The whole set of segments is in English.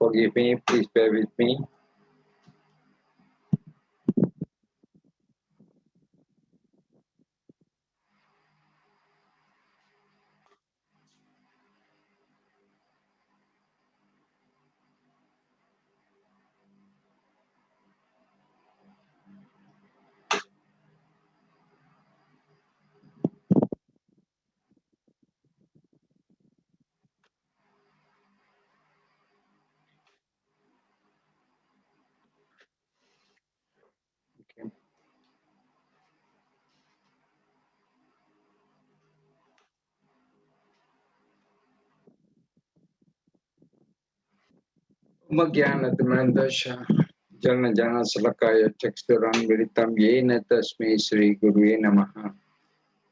forgive me. Please bear with me. Okay. Umagyanatmanandasha Jana Jana Salakaya Chaksturan Viritam Yena Tasme Sri Gurue Namaha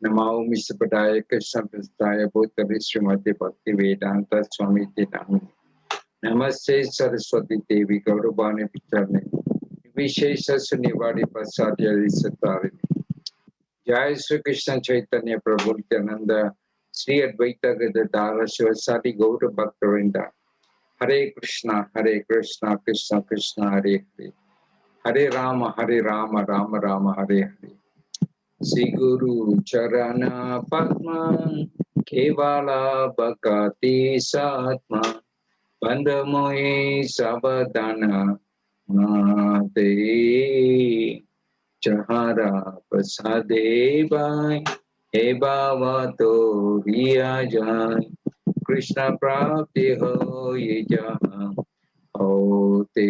Namao Misapadaya Krishna Prastaya Bhutari Srimati Bhakti Vedanta Swami Tidami Namaste Saraswati Devi Gaurabhani Picharne Vishesha Sunivadi Pasadya Risatarini Jai Sri Krishna Chaitanya Prabhu Nityananda Sri Advaita Gadadara Shivasati Gaura Bhaktavinda Hare Krishna Krishna Krishna Hare Hare Hare Rama Rama Rama Hare Hare Sri Guru Charana Padma Kevala Bhakati Satma Bandamohi Sabadana Mate Chahara Prasadevai He Bhavato Riyajai Krishna Prapti Hoye Jaha Hote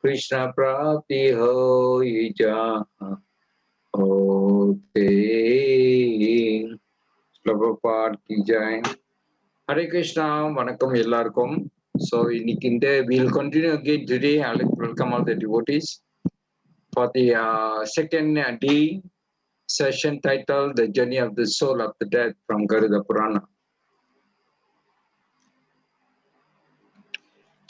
Krishna Prapti Hoye Jaha Hote Prabhupada ki jai. Hare Krishna, vanakkam ellarkum. So we'll continue again today. I'll welcome all the devotees for the second day session titled The Journey of the Soul After Death from Garuda Purana.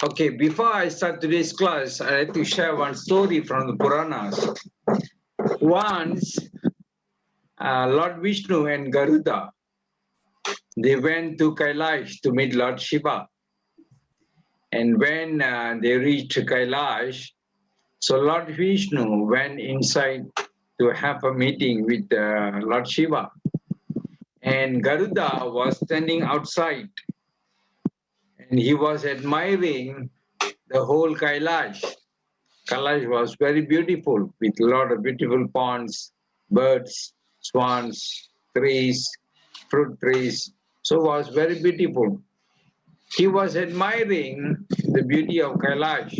Okay, before I start today's class, I'd like to share one story from the Puranas. Once, Lord Vishnu and Garuda, they went to Kailash to meet Lord Shiva. And when they reached Kailash, so Lord Vishnu went inside to have a meeting with Lord Shiva. And Garuda was standing outside. And he was admiring the whole Kailash. Kailash was very beautiful with a lot of beautiful ponds, birds, swans, trees, fruit trees. So it was very beautiful. He was admiring the beauty of Kailash.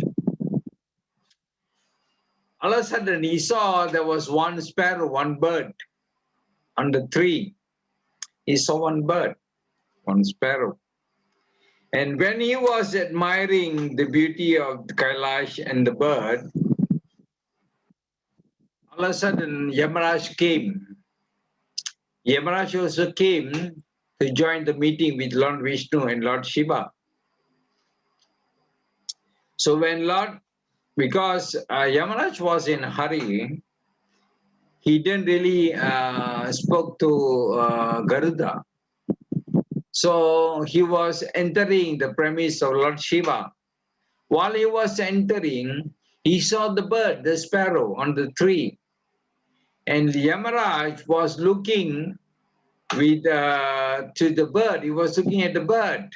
All of a sudden he saw there was one sparrow, one bird on the tree. He saw one bird, one sparrow. And when he was admiring the beauty of Kailash and the bird, all of a sudden Yamaraj came. Yamaraj also came to join the meeting with Lord Vishnu and Lord Shiva. So when because Yamaraj was in a hurry, he didn't really spoke to Garuda. So he was entering the premise of Lord Shiva. While he was entering, he saw the bird, the sparrow on the tree. And Yamaraj was looking with to the bird. He was looking at the bird.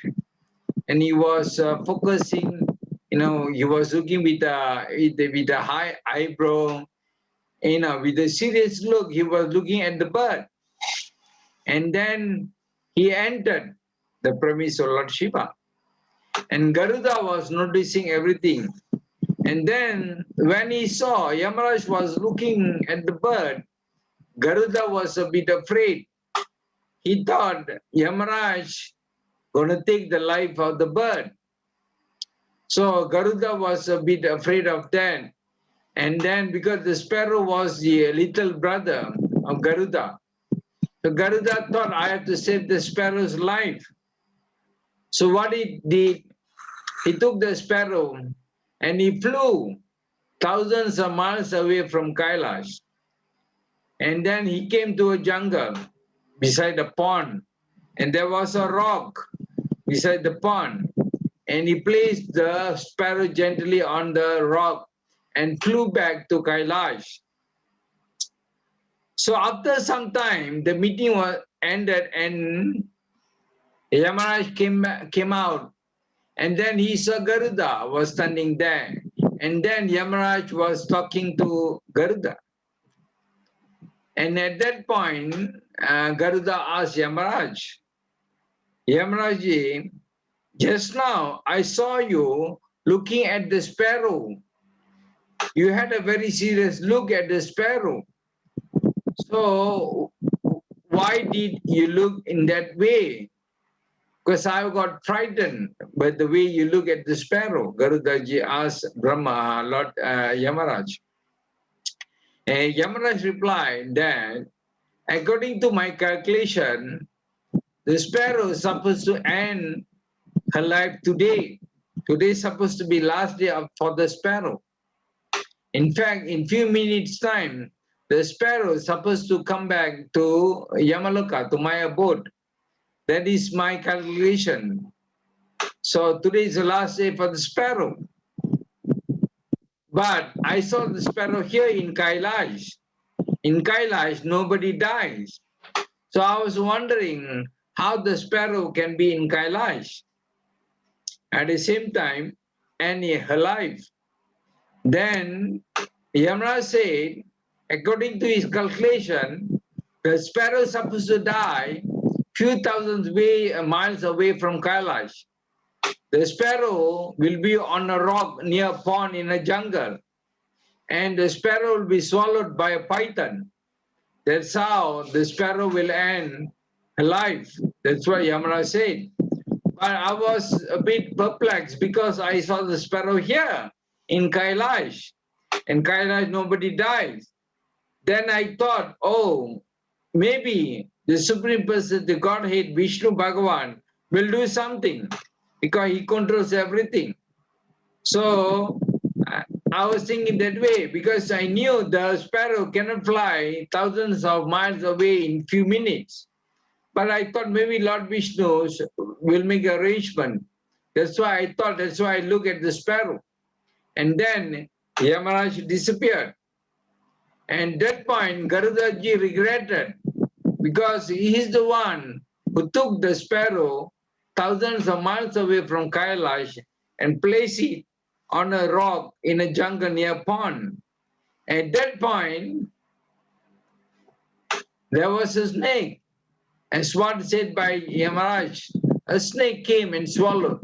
And he was focusing, he was looking with a high eyebrow, with a serious look. He was looking at the bird. And then he entered the premise of Lord Shiva. And Garuda was noticing everything. And then when he saw Yamaraj was looking at the bird, Garuda was a bit afraid. He thought Yamaraj going to take the life of the bird. So Garuda was a bit afraid of that. And then because the sparrow was the little brother of Garuda, so Garuda thought, I have to save the sparrow's life. So what he did, he took the sparrow and he flew thousands of miles away from Kailash. And then he came to a jungle beside a pond. And there was a rock beside the pond. and he placed the sparrow gently on the rock and flew back to Kailash. So after some time, the meeting was ended and Yamaraj came out, and then he saw Garuda was standing there. And then Yamaraj was talking to Garuda. And at that point, Garuda asked Yamaraj, Yamaraj, just now I saw you looking at the sparrow. You had a very serious look at the sparrow. So why did you look in that way? Because I got frightened by the way you look at the sparrow. Garudaji asked Brahma, Lord Yamaraj. And Yamaraj replied that according to my calculation, the sparrow is supposed to end her life today. Today is supposed to be last day for the sparrow. In fact, in few minutes time, the sparrow is supposed to come back to Yamaloka, to my abode. That is my calculation. So today is the last day for the sparrow. But I saw the sparrow here in Kailash. In Kailash, nobody dies. So I was wondering how the sparrow can be in Kailash. At the same time, and her life. Then Yamaraj said, according to his calculation, the sparrow is supposed to die few thousands miles away from Kailash. The sparrow will be on a rock near a pond in a jungle, and the sparrow will be swallowed by a python. That's how the sparrow will end her life. That's what Yamaraj said. But I was a bit perplexed because I saw the sparrow here in Kailash. In Kailash, nobody dies. Then I thought, oh, maybe the Supreme Person, the Godhead, Vishnu Bhagavan, will do something because he controls everything. So I was thinking that way because I knew the sparrow cannot fly thousands of miles away in few minutes. But I thought maybe Lord Vishnu will make arrangement. That's why I thought, that's why I look at the sparrow. And then Yamaraj disappeared. And that point, Garudaji regretted because he is the one who took the sparrow thousands of miles away from Kailash and placed it on a rock in a jungle near a pond. At that point, there was a snake. As what said by Yamaraj, a snake came and swallowed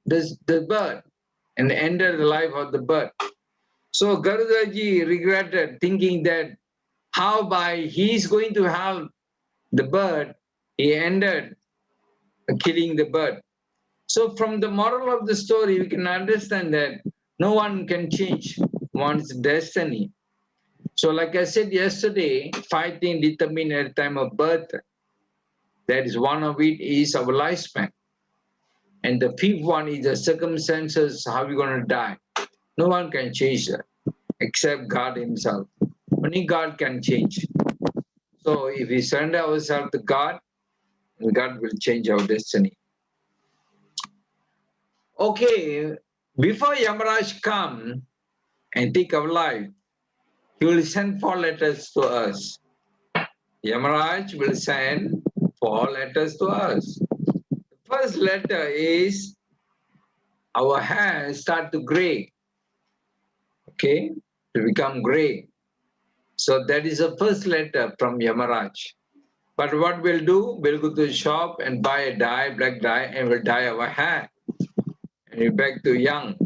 the bird and ended the life of the bird. So Garudaji regretted, thinking that how by he is going to have the bird, he ended killing the bird. So from the moral of the story, we can understand that no one can change one's destiny. So like I said yesterday, 5 things determined at the time of birth. That is, one of it is our lifespan. And the 5th one is the circumstances, how we're going to die. No one can change that except God himself. Only God can change. So if we surrender ourselves to God, God will change our destiny. Okay, before Yamaraj come and take our life, he will send 4 letters to us. Yamaraj will send 4 letters to us. The first letter is our hair start to gray. Okay, to become gray. So that is the first letter from Yamaraj. But what we'll do, we'll go to the shop and buy a dye, black dye, and we'll dye our hair. And we're back to young.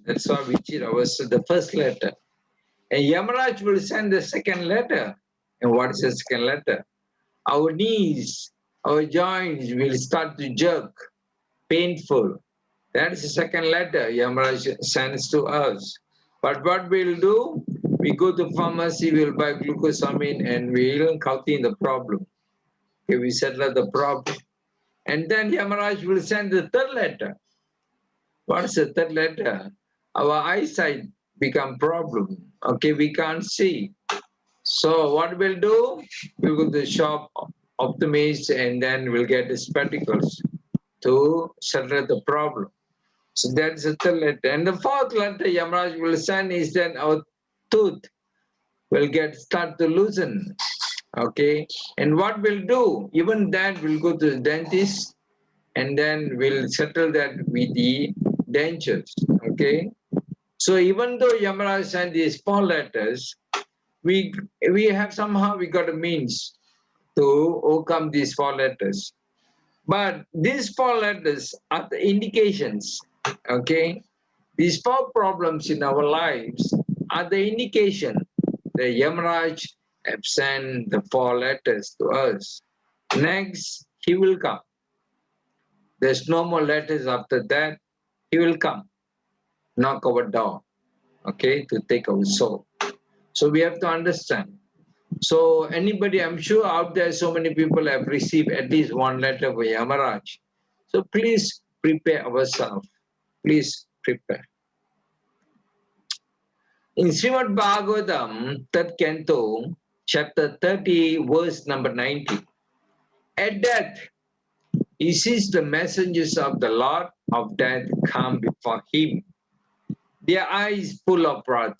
That's why we cheat the first letter. And Yamaraj will send the second letter. And what is the second letter? Our knees, our joints will start to jerk, painful. That is the second letter Yamaraj sends to us. But what we'll do, we go to pharmacy, we'll buy glucosamine, and we'll count in the problem. Okay, we settle the problem. And then Yamaraj will send the third letter. What's the third letter? Our eyesight become problem. Okay, we can't see. So what we'll do, we'll go to the shop, optimist, and then we'll get the spectacles to settle the problem. So that's the third letter. And the fourth letter Yamaraj will send is that our tooth will start to loosen. Okay. And what we'll do, even that we'll go to the dentist and then we'll settle that with the dentures. Okay. So even though Yamaraj sent these four letters, we have somehow we got a means to overcome these four letters. But these four letters are the indications, okay? These four problems in our lives are the indication that Yamaraj have sent the four letters to us. Next, he will come. There's no more letters after that. He will come, knock our door, okay, to take our soul. So we have to understand. So anybody, I'm sure out there, so many people have received at least one letter from Yamaraj. So please prepare ourselves. Please prepare. In Srimad Bhagavatam, 3rd Canto, chapter 30, verse number 90. At death, he sees the messengers of the Lord of death come before him. Their eyes full of wrath,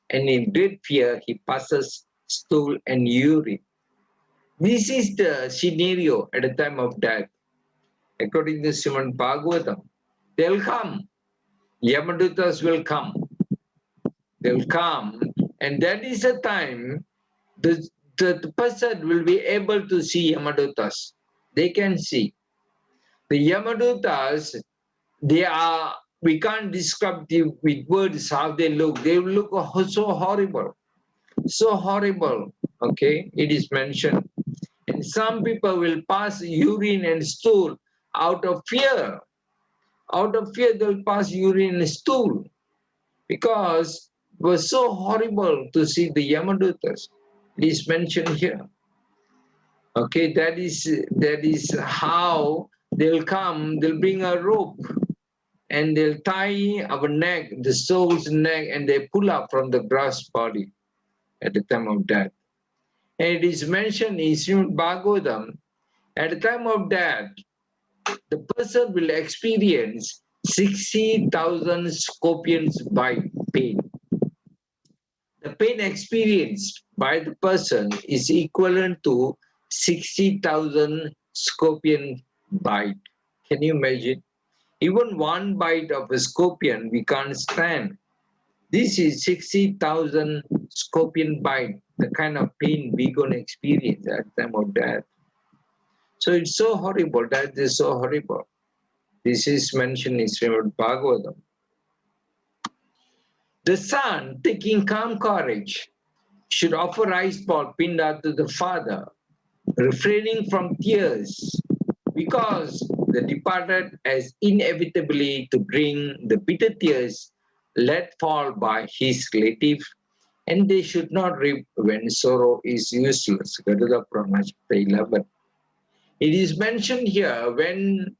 and in great fear he passes stool and urine. This is the scenario at the time of death. According to Srimad Bhagavatam, they'll come. Yamadutas will come. They'll come, and that is the time the person will be able to see Yamadutas. They can see. The Yamadutas, we can't describe with words how they look. They look so horrible. So horrible. Okay, it is mentioned. And some people will pass urine and stool out of fear. Out of fear, they'll pass urine and stool because it was so horrible to see the Yamadutas. It is mentioned here. Okay, that is how they'll come. They'll bring a rope and they'll tie our neck, the soul's neck, and they pull up from the gross body at the time of death. And it is mentioned in Srimad Bhagavatam, at the time of death, the person will experience 60,000 scorpions bite pain. The pain experienced by the person is equivalent to 60,000 scorpion bite. Can you imagine? Even one bite of a scorpion we can't stand. This is 60,000 scorpion bite, the kind of pain we're going to experience at the time of death. So it's so horrible. That is so horrible. This is mentioned in Srimad Bhagavatam. The son, taking calm courage, should offer rice ball pinda to the father, refraining from tears, because the departed has inevitably to bring the bitter tears let fall by his relative, and they should not reap when sorrow is useless. Garuda Purana, chapter 11. It is mentioned here when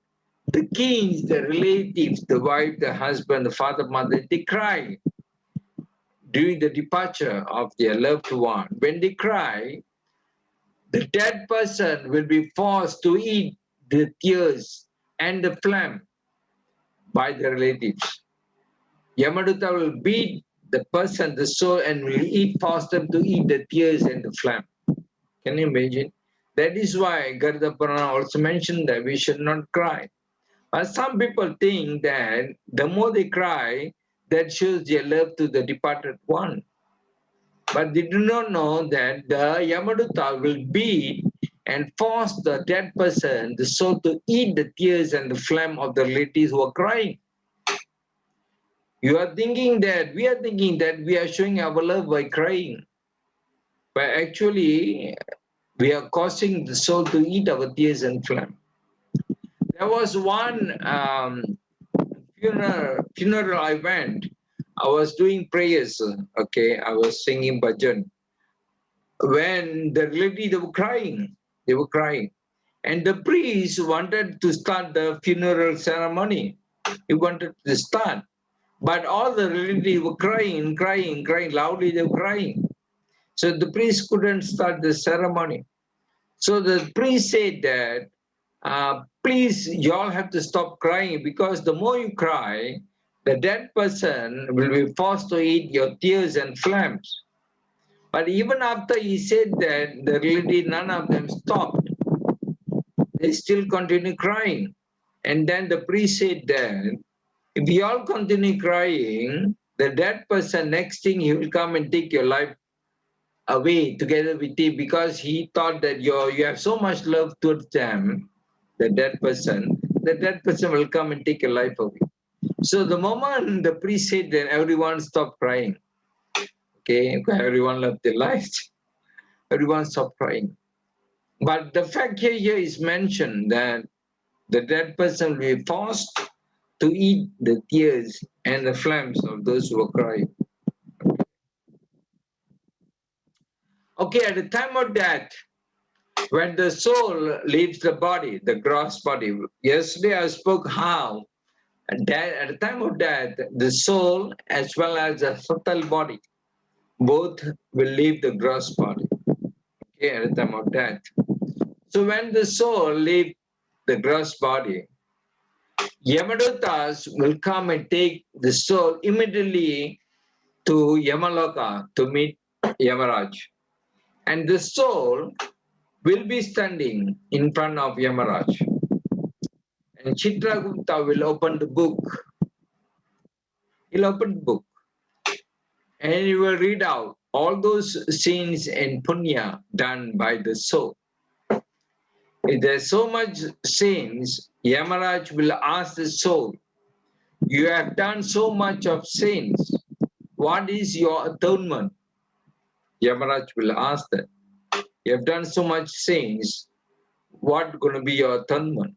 the kings, the relatives, the wife, the husband, the father, mother, they cry during the departure of their loved one. When they cry, the dead person will be forced to eat the tears and the phlegm by the relatives. Yamaduta will beat the person, the soul, and will force them to eat the tears and the phlegm. Can you imagine? That is why Garuda Purana also mentioned that we should not cry. But some people think that the more they cry, that shows their love to the departed one. But they do not know that the Yamaduta will beat and force the dead person, the soul, to eat the tears and the phlegm of the relatives who are crying. We are thinking that we are showing our love by crying. But actually, we are causing the soul to eat our tears and phlegm. There was one funeral I went. I was doing prayers, okay, I was singing bhajan. When the relatives, they were crying. And the priest wanted to start the funeral ceremony. He wanted to start. But all the relatives were crying, loudly they were crying. So the priest couldn't start the ceremony. So the priest said that please, you all have to stop crying, because the more you cry, the dead person will be forced to eat your tears and flames. But even after he said that, the relative, none of them stopped. They still continue crying. And then the priest said that if we all continue crying, the dead person, next thing he will come and take your life away together with him, because he thought that you have so much love towards them, the dead person will come and take your life away. So the moment the priest said that, everyone stopped crying. Okay, everyone loved their lives. Everyone stopped crying. But the fact here is mentioned that the dead person will be forced to eat the tears and the flames of those who are crying. Okay, at the time of death, when the soul leaves the body, the gross body, yesterday I spoke how at the time of death, the soul as well as the subtle body, both will leave the gross body. Okay, at the time of death. So when the soul leaves the gross body, Yamadutas will come and take the soul immediately to Yamaloka to meet Yamaraj. And the soul will be standing in front of Yamaraj. And Chitragupta will open the book. He'll open the book. And he will read out all those sins and punya done by the soul. If there's so much sins, Yamaraj will ask the soul, you have done so much of sins. What is your atonement? Yamaraj will ask that. You have done so much sins. What going to be your atonement?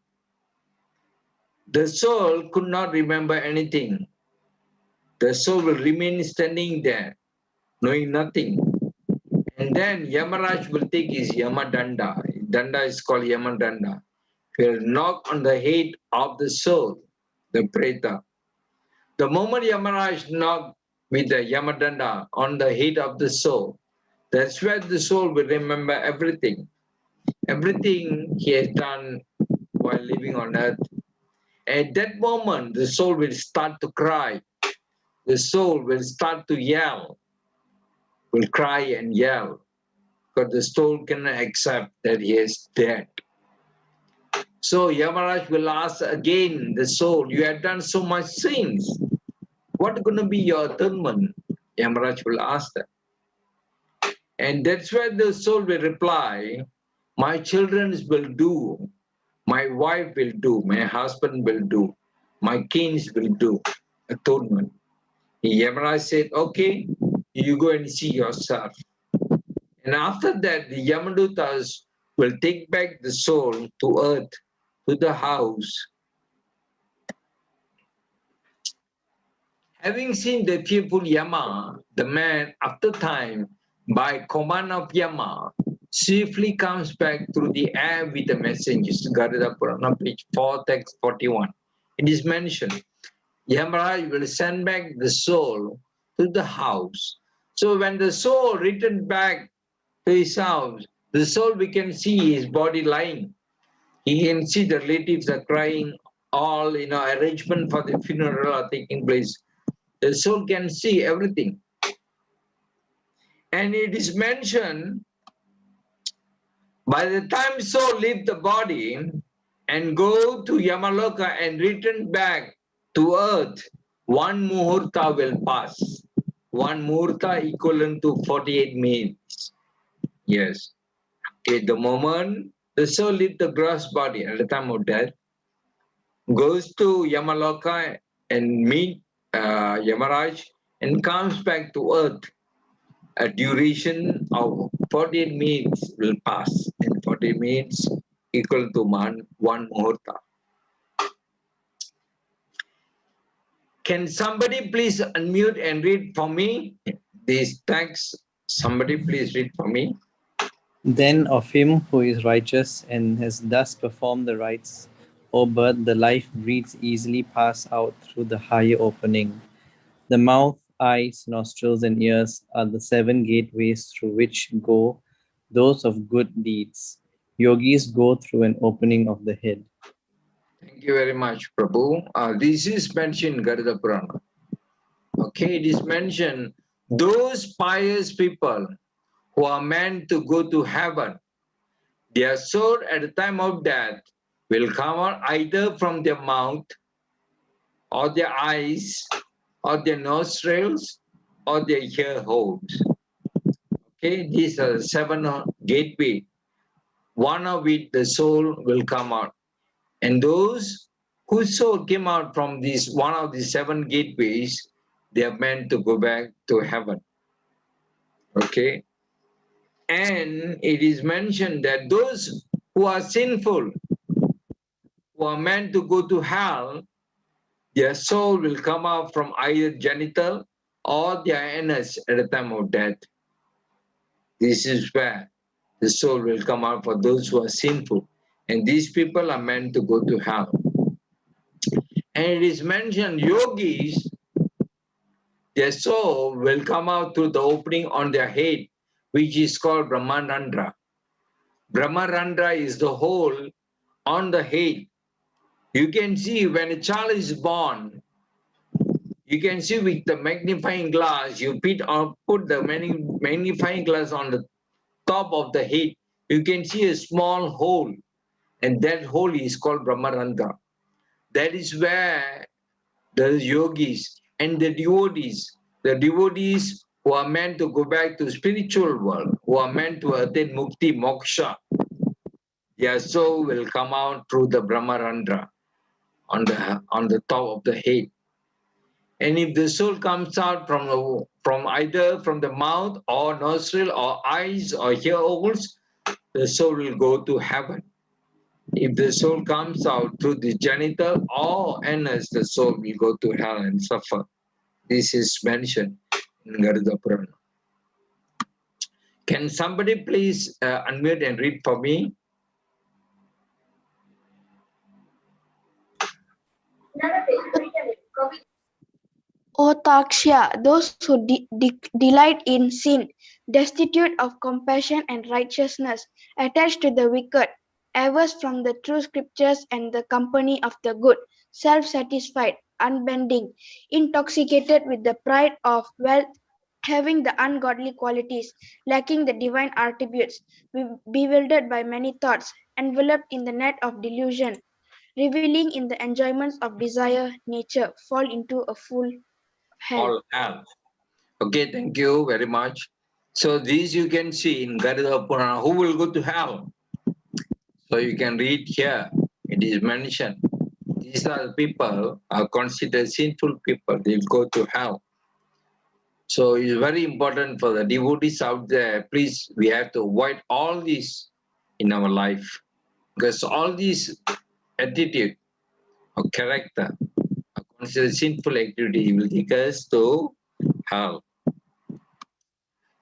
The soul could not remember anything. The soul will remain standing there, knowing nothing. And then Yamaraj will take his Yamadanda. Danda is called Yamadanda. He will knock on the head of the soul, the Preta. The moment Yamaraj knocked with the Yamadanda on the head of the soul, that's where the soul will remember everything. Everything he has done while living on earth. At that moment, the soul will start to cry. The soul will start to yell, will cry and yell, because the soul cannot accept that he is dead. So Yamaraj will ask again the soul, you have done so much sins. What is going to be your atonement? Yamaraj will ask that. And that's where the soul will reply, my children will do, my wife will do, my husband will do, my kings will do atonement. Yamaraj said, okay, you go and see yourself. And after that, the Yamadutas will take back the soul to earth, to the house. Having seen the fearful Yama, the man, after time, by command of Yama, swiftly comes back through the air with the messengers. Garuda Purana, page 4, text 41. It is mentioned, Yamaraj will send back the soul to the house. So when the soul returned back to his house, the soul, we can see his body lying. He can see the relatives are crying, all arrangement for the funeral are taking place. The soul can see everything. And it is mentioned, by the time soul leave the body and go to Yamaloka and return back to earth, one muhurta will pass. One muhurta equivalent to 48 minutes. Yes. Okay, the moment the soul leaves the gross body at the time of death, goes to Yamaloka and meet Yamaraj and comes back to earth, a duration of 48 minutes will pass, and 48 minutes equal to one muhurta. Can somebody please unmute and read for me this text? Somebody please read for me. Then of him who is righteous and has thus performed the rites, O bird, the life breathes easily pass out through the higher opening. The mouth, eyes, nostrils, and ears are the 7 gateways through which go those of good deeds. Yogis go through an opening of the head. Thank you very much, Prabhu. This is mentioned in Garuda Purana. Okay, it is mentioned those pious people who are meant to go to heaven, their soul at the time of death will come out either from their mouth or their eyes or their nostrils or their ear holes. Okay, these are the seven gateway. One of which the soul will come out. And those whose soul came out from this one of the seven gateways, they are meant to go back to heaven. Okay. And it is mentioned that those who are sinful, who are meant to go to hell, their soul will come out from either genital or their anus at the time of death. This is where the soul will come out for those who are sinful. And these people are meant to go to hell. And it is mentioned yogis, their soul will come out through the opening on their head, which is called Brahmarandra. Brahmarandra is the hole on the head. You can see when a child is born, you can see with the magnifying glass, you put the magnifying glass on the top of the head, you can see a small hole, and that hole is called Brahmarandra. That is where the yogis and the devotees who are meant to go back to spiritual world, who are meant to attain mukti, moksha, their soul will come out through the Brahmarandra on the top of the head. And if the soul comes out from either from the mouth or nostril or eyes or ear holes, the soul will go to heaven. If the soul comes out through the genital or anus, the soul will go to hell and suffer. This is mentioned in Garuda Purana. Can somebody please unmute and read for me? O Taksha, those who delight in sin, destitute of compassion and righteousness, attached to the wicked, averse from the true scriptures and the company of the good, self-satisfied, unbending, intoxicated with the pride of wealth, having the ungodly qualities, lacking the divine attributes, bewildered by many thoughts, enveloped in the net of delusion, reveling in the enjoyments of desire, nature, fall into a full hell. All hell. Okay, thank you very much. So these you can see in Garuda Purana. Who will go to hell? So you can read here. It is mentioned. These are the people are considered sinful people. They'll go to hell. So it's very important for the devotees out there. Please, we have to avoid all this in our life, because all these attitude or character are considered sinful activity will take us to hell.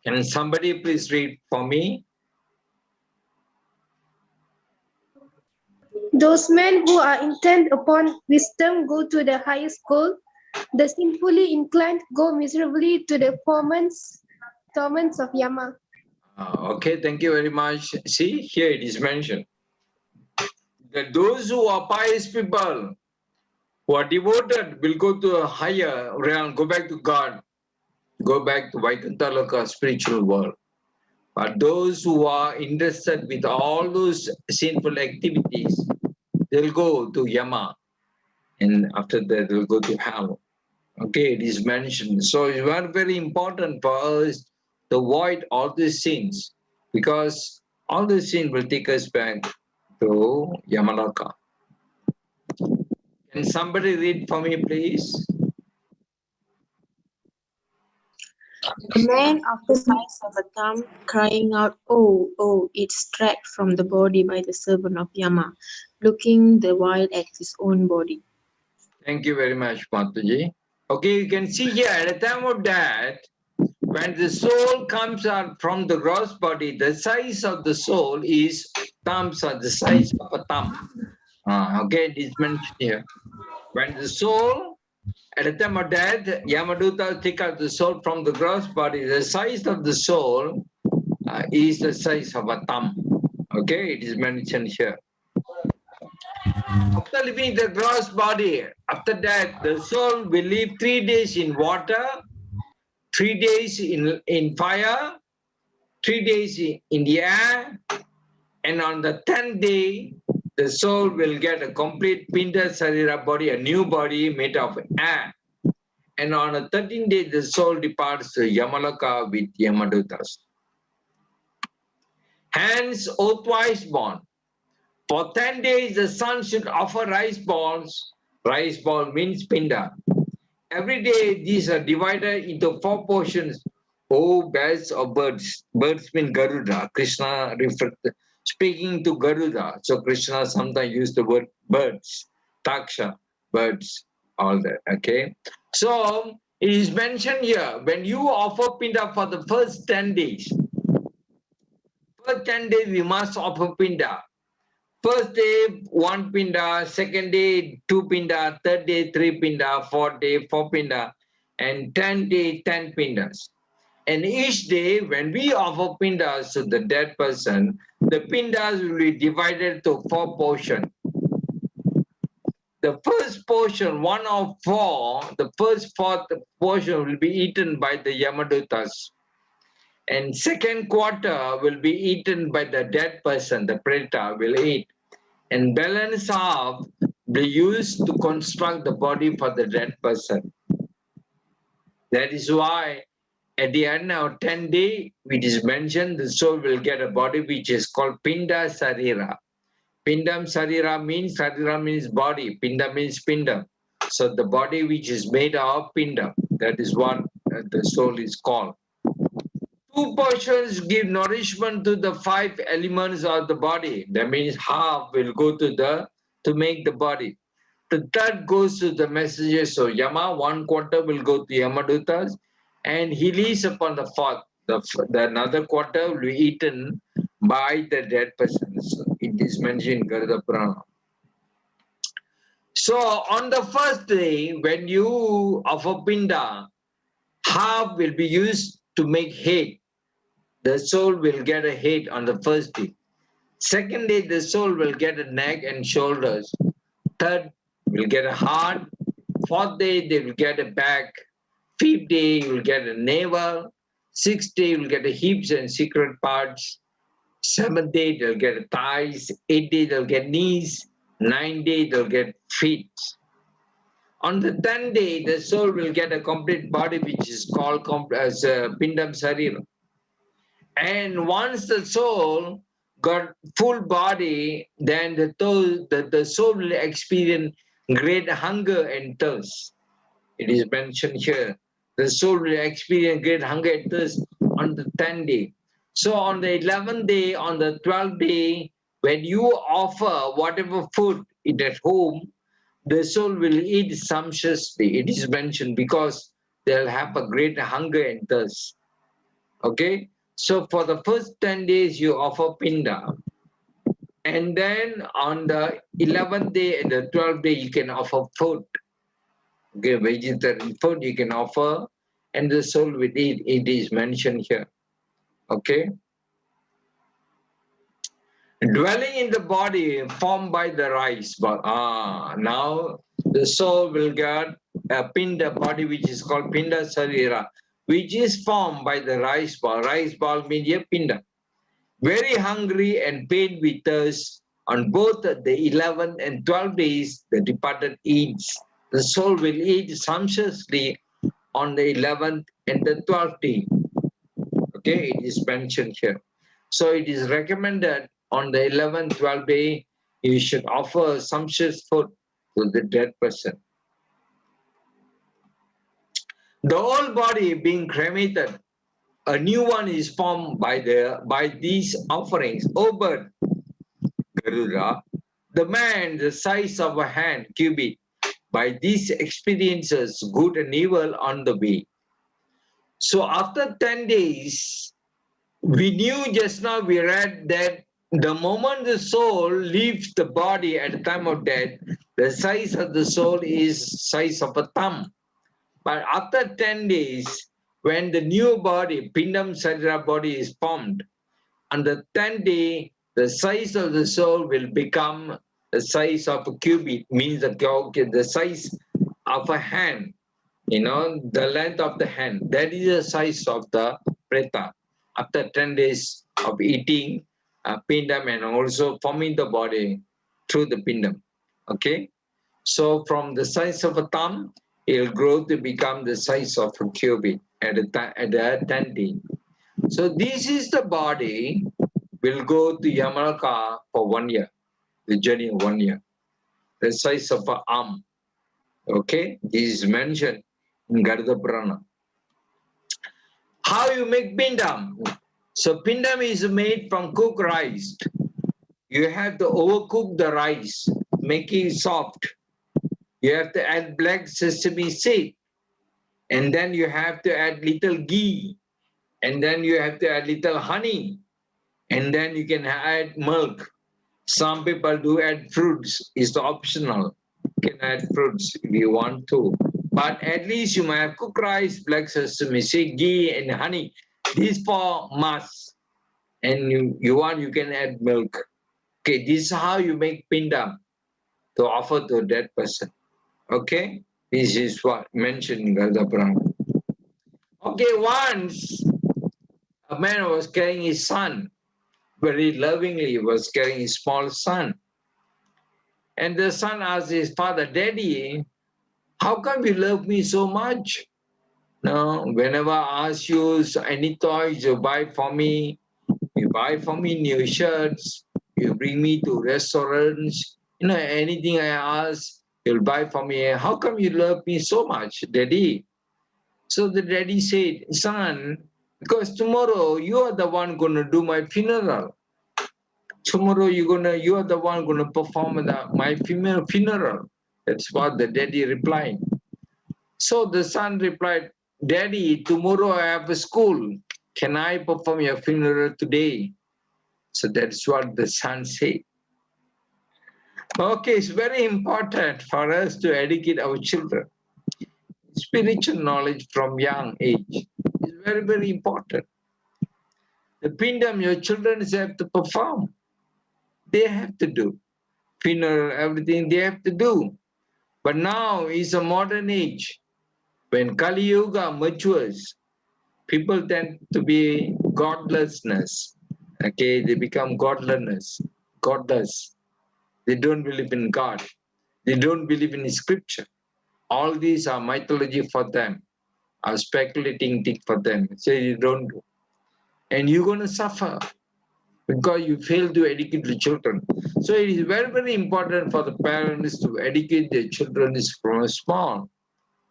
Can somebody please read for me? Those men who are intent upon wisdom go to the highest goal. The sinfully inclined go miserably to the torments of Yama. Okay, thank you very much. See, here it is mentioned that those who are pious people, who are devoted, will go to a higher realm, go back to God, go back to Vaikuntha Loka, spiritual world. But those who are interested with all those sinful activities, they'll go to Yama, and after that they'll go to hell. Okay, it is mentioned. So it's very, very important for us to avoid all these sins, because all the sin will take us back to Yamalaka. Can somebody read for me, please? A man of the size of a thumb, crying out, "Oh, oh," is dragged from the body by the servant of Yama, looking the while at his own body. Thank you very much, Mataji. Okay, you can see here at the time of death, when the soul comes out from the gross body, the size of the soul is thumbs are the size of a thumb. Okay, it is mentioned here. When the soul, at the time of death, Yamaduta take out the soul from the gross body. The size of the soul is the size of a thumb. Okay, it is mentioned here. After leaving the gross body, after that, the soul will live 3 days in water, 3 days in fire, 3 days in the air, and on the 10th day, the soul will get a complete Pinda Sarira body, a new body made of air. And on the 13th day, the soul departs to Yamaloka with Yamadutas. Hence, O twice born. For 10 days, the sun should offer rice balls. Rice ball means Pinda. Every day, these are divided into 4 portions. O birds or birds. Birds mean Garuda. Krishna speaking to Garuda. So Krishna sometimes used the word birds. Taksha, birds, all that. Okay. So it is mentioned here, when you offer Pinda for the first 10 days, first 10 days we must offer Pinda. First day, 1 pinda, second day, 2 pinda, third day, 3 pinda, fourth day, 4 pinda, and 10th day, 10 pindas. And each day, when we offer pindas to the dead person, the pindas will be divided to 4 portions. The first portion, 1 of 4, the first 4th portion will be eaten by the Yamadutas. And second quarter will be eaten by the dead person, the preta will eat. And balance half be used to construct the body for the dead person. That is why at the end of 10 days, it is mentioned the soul will get a body which is called Pinda Sarira. Pindam Sarira means body. Pinda means Pindam. So the body which is made of Pindam, that is what the soul is called. 2 portions give nourishment to the 5 elements of the body. That means half will go to make the body. The third goes to the messengers. So Yama, 1 quarter will go to Yamadutas, and he leaves upon the 4th. The another quarter will be eaten by the dead persons. It is mentioned in Garuda Purana. So on the first day, when you offer Pinda, half will be used to make head. The soul will get a head on the first day. Second day, the soul will get a neck and shoulders. Third, will get a heart. Fourth day, they will get a back. Fifth day, you will get a navel. Sixth day, you will get a hips and secret parts. Seventh day, they'll get a thighs. Eighth day, they'll get knees. Ninth day, they'll get feet. On the 10th day, the soul will get a complete body, which is called as Pindam Sarira. And once the soul got full body, then the soul will experience great hunger and thirst. It is mentioned here. The soul will experience great hunger and thirst on the 10th day. So on the 11th day, on the 12th day, when you offer whatever food it at home, the soul will eat sumptuously. It is mentioned because they'll have a great hunger and thirst. Okay? So for the first 10 days, you offer Pinda. And then on the 11th day and the 12th day, you can offer food. Okay, vegetarian food you can offer, and the soul will eat. It is mentioned here. Okay? Dwelling in the body formed by the rice. Now the soul will get a Pinda body which is called Pinda Sarira, which is formed by the rice ball. Rice ball means a Pinda. Very hungry and pained with thirst, on both the 11th and 12th days, the departed eats. The soul will eat sumptuously on the 11th and the 12th day. Okay, it is mentioned here. So it is recommended on the 11th, 12th day, you should offer sumptuous food to the dead person. The whole body being cremated, a new one is formed by these offerings. O bird, Garuda, the man the size of a hand, cubit, by these experiences, good and evil on the way. So after 10 days, we knew just now, we read that the moment the soul leaves the body at the time of death, the size of the soul is size of a thumb. But after 10 days, when the new body, Pindam Sarira body is formed, on the 10th day, the size of the soul will become the size of a cubit, means the size of a hand, the length of the hand. That is the size of the preta. After 10 days of eating pindam and also forming the body through the pindam. Okay? So from the size of a thumb, it will grow to become the size of a cubit at the 10 day. So this is the body will go to Yamalaka for 1 year, the journey of 1 year, the size of an arm. Okay, this is mentioned in Garuda Purana. How you make pindam? So pindam is made from cooked rice. You have to overcook the rice, make it soft. You have to add black sesame seed, and then you have to add little ghee, and then you have to add little honey, and then you can add milk. Some people do add fruits. It's optional. You can add fruits if you want to. But at least you might have cooked rice, black sesame seed, ghee, and honey. These four must. And you can add milk. Okay, this is how you make pindam to offer to that person. Okay, this is what mentioned in Garuda Purana. Okay, once a man was carrying his son, very lovingly was carrying his small son. And the son asked his father, Daddy, how come you love me so much? No, whenever I ask you any toys, you buy for me. You buy for me new shirts. You bring me to restaurants. Anything I ask, you'll buy for me. How come you love me so much, Daddy? So the daddy said, son, because tomorrow you are the one going to do my funeral. Tomorrow you are the one going to perform my funeral. That's what the daddy replied. So the son replied, Daddy, tomorrow I have a school. Can I perform your funeral today? So that's what the son said. Okay, it's very important for us to educate our children. Spiritual knowledge from young age is very, very important. The pindam your children have to perform. They have to do. Funeral, everything they have to do. But now is a modern age. When Kali Yuga matures, people tend to be godlessness. Okay, they become godlessness, godless. They don't believe in God. They don't believe in scripture. All these are mythology for them, are speculating thing for them. So you don't do. And you're going to suffer because you fail to educate the children. So it is very, very important for the parents to educate their children from small.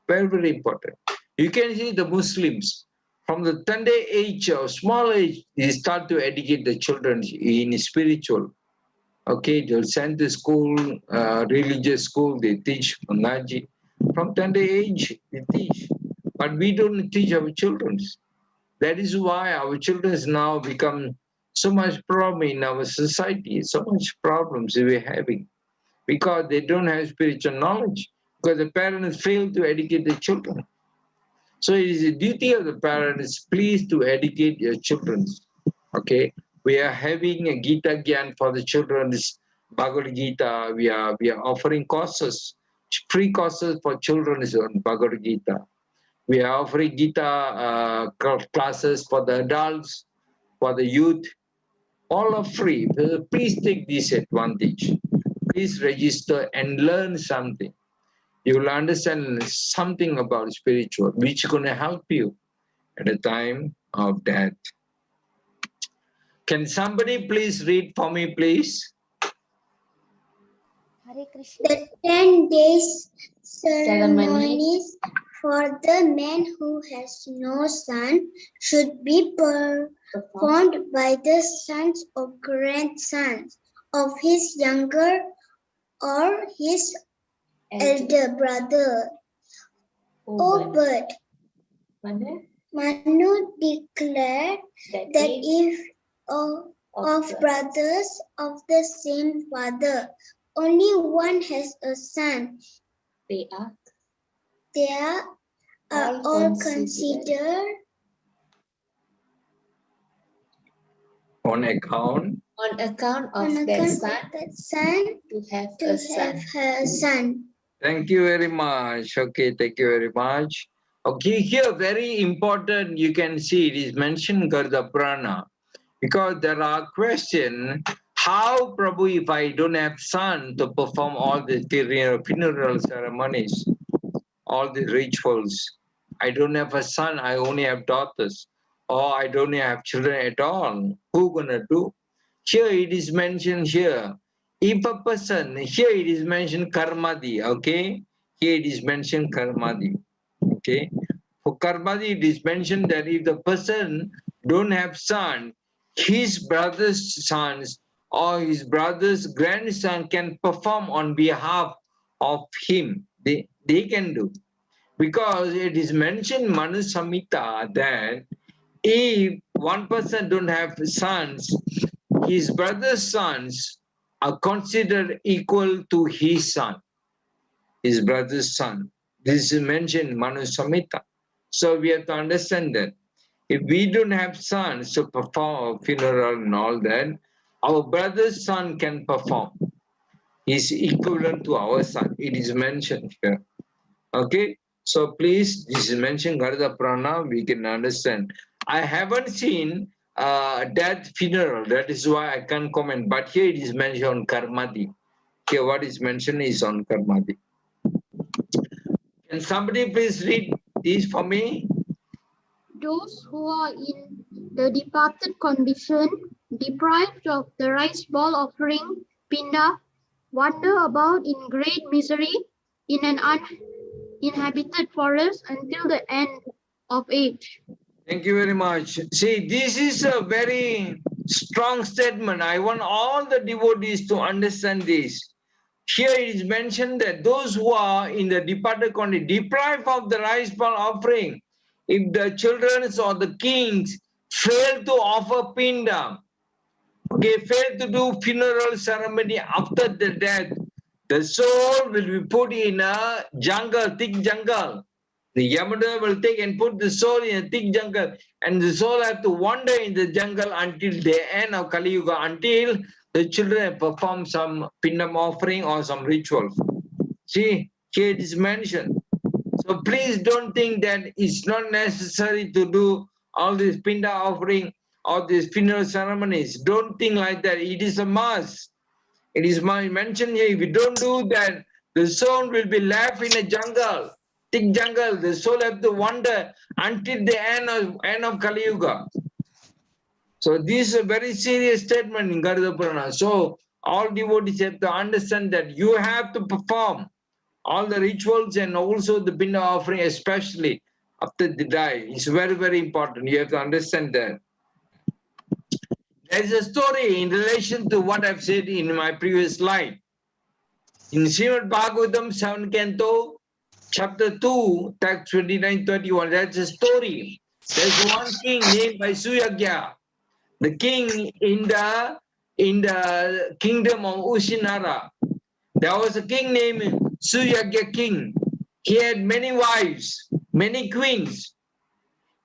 Very, very important. You can see the Muslims, from the tender age or small age, they start to educate the children in spiritual. Okay, they'll send to school, religious school, they teach Mangaji. From tender age, they teach. But we don't teach our children. That is why our children now become so much problem in our society, so much problems we're having. Because they don't have spiritual knowledge. Because the parents fail to educate the children. So it is a duty of the parents, please, to educate your children. Okay, we are having a Gita Gyan for the children. Bhagavad Gita. We are offering courses, free courses for children on Bhagavad Gita. We are offering Gita classes for the adults, for the youth. All are free. Please take this advantage. Please register and learn something. You will understand something about spiritual, which is going to help you at the time of death. Can somebody please read for me, please? Hare Krishna. The 10 days ceremonies for the man who has no son should be performed by the sons or grandsons of his younger or his elder brother. But Manu declared that if of brothers of the same father, only one has a son, they are all considered On account On account on of that account son of that son to have to a son. have a son. Thank you very much. Okay, thank you very much. Okay, here very important, you can see it is mentioned Garuda Purana, because there are questions, how Prabhu, if I don't have son to perform all the funeral ceremonies, all the rituals, I don't have a son, I only have daughters, or I don't have children at all, who gonna do? Here it is mentioned here, if a person, here it is mentioned karmadi, okay? Here it is mentioned karmadi, okay? For karmadi it is mentioned that if the person don't have son, his brother's sons or his brother's grandson can perform on behalf of him. They can do. Because it is mentioned Manu Samhita that if one person don't have sons, his brother's sons are considered equal to his son, his brother's son. This is mentioned in Manu Samhita. So we have to understand that if we don't have sons to perform a funeral and all that, our brother's son can perform. Is equivalent to our son. It is mentioned here. Okay, so please, this is mentioned Garuda Purana, we can understand. I haven't seen that funeral, that is why I can't comment, but here it is mentioned on Karmati. Here what is mentioned is on Karmati. Can somebody please read this for me? Those who are in the departed condition, deprived of the rice ball offering, pinda, wander about in great misery in an uninhabited forest until the end of age. Thank you very much. See, this is a very strong statement. I want all the devotees to understand this. Here it is mentioned that those who are in the departed condition, deprived of the rice bowl offering, if the children or the kings fail to offer pinda, okay, fail to do funeral ceremony after the death, the soul will be put in a jungle, thick jungle. The Yamada will take and put the soul in a thick jungle, and the soul have to wander in the jungle until the end of Kali Yuga, until the children perform some pindam offering or some rituals. See, here it is mentioned. So please don't think that it's not necessary to do all this pinda offering or these funeral ceremonies. Don't think like that. It is a must. It is mentioned here. If you don't do that, the soul will be left in a jungle, thick jungle. The soul have to wander until the end of Kali Yuga. So this is a very serious statement in Garuda Purana. So all devotees have to understand that you have to perform all the rituals and also the pinda offering, especially after they die. It's very, very important. You have to understand that. There is a story in relation to what I've said in my previous slide. In Srimad Bhagavatam 7 Canto, chapter 2, text 29-31, that's a story. There's one king named by Suyagya, the king in the kingdom of Ushinara. There was a king named Suyagya king. He had many wives, many queens.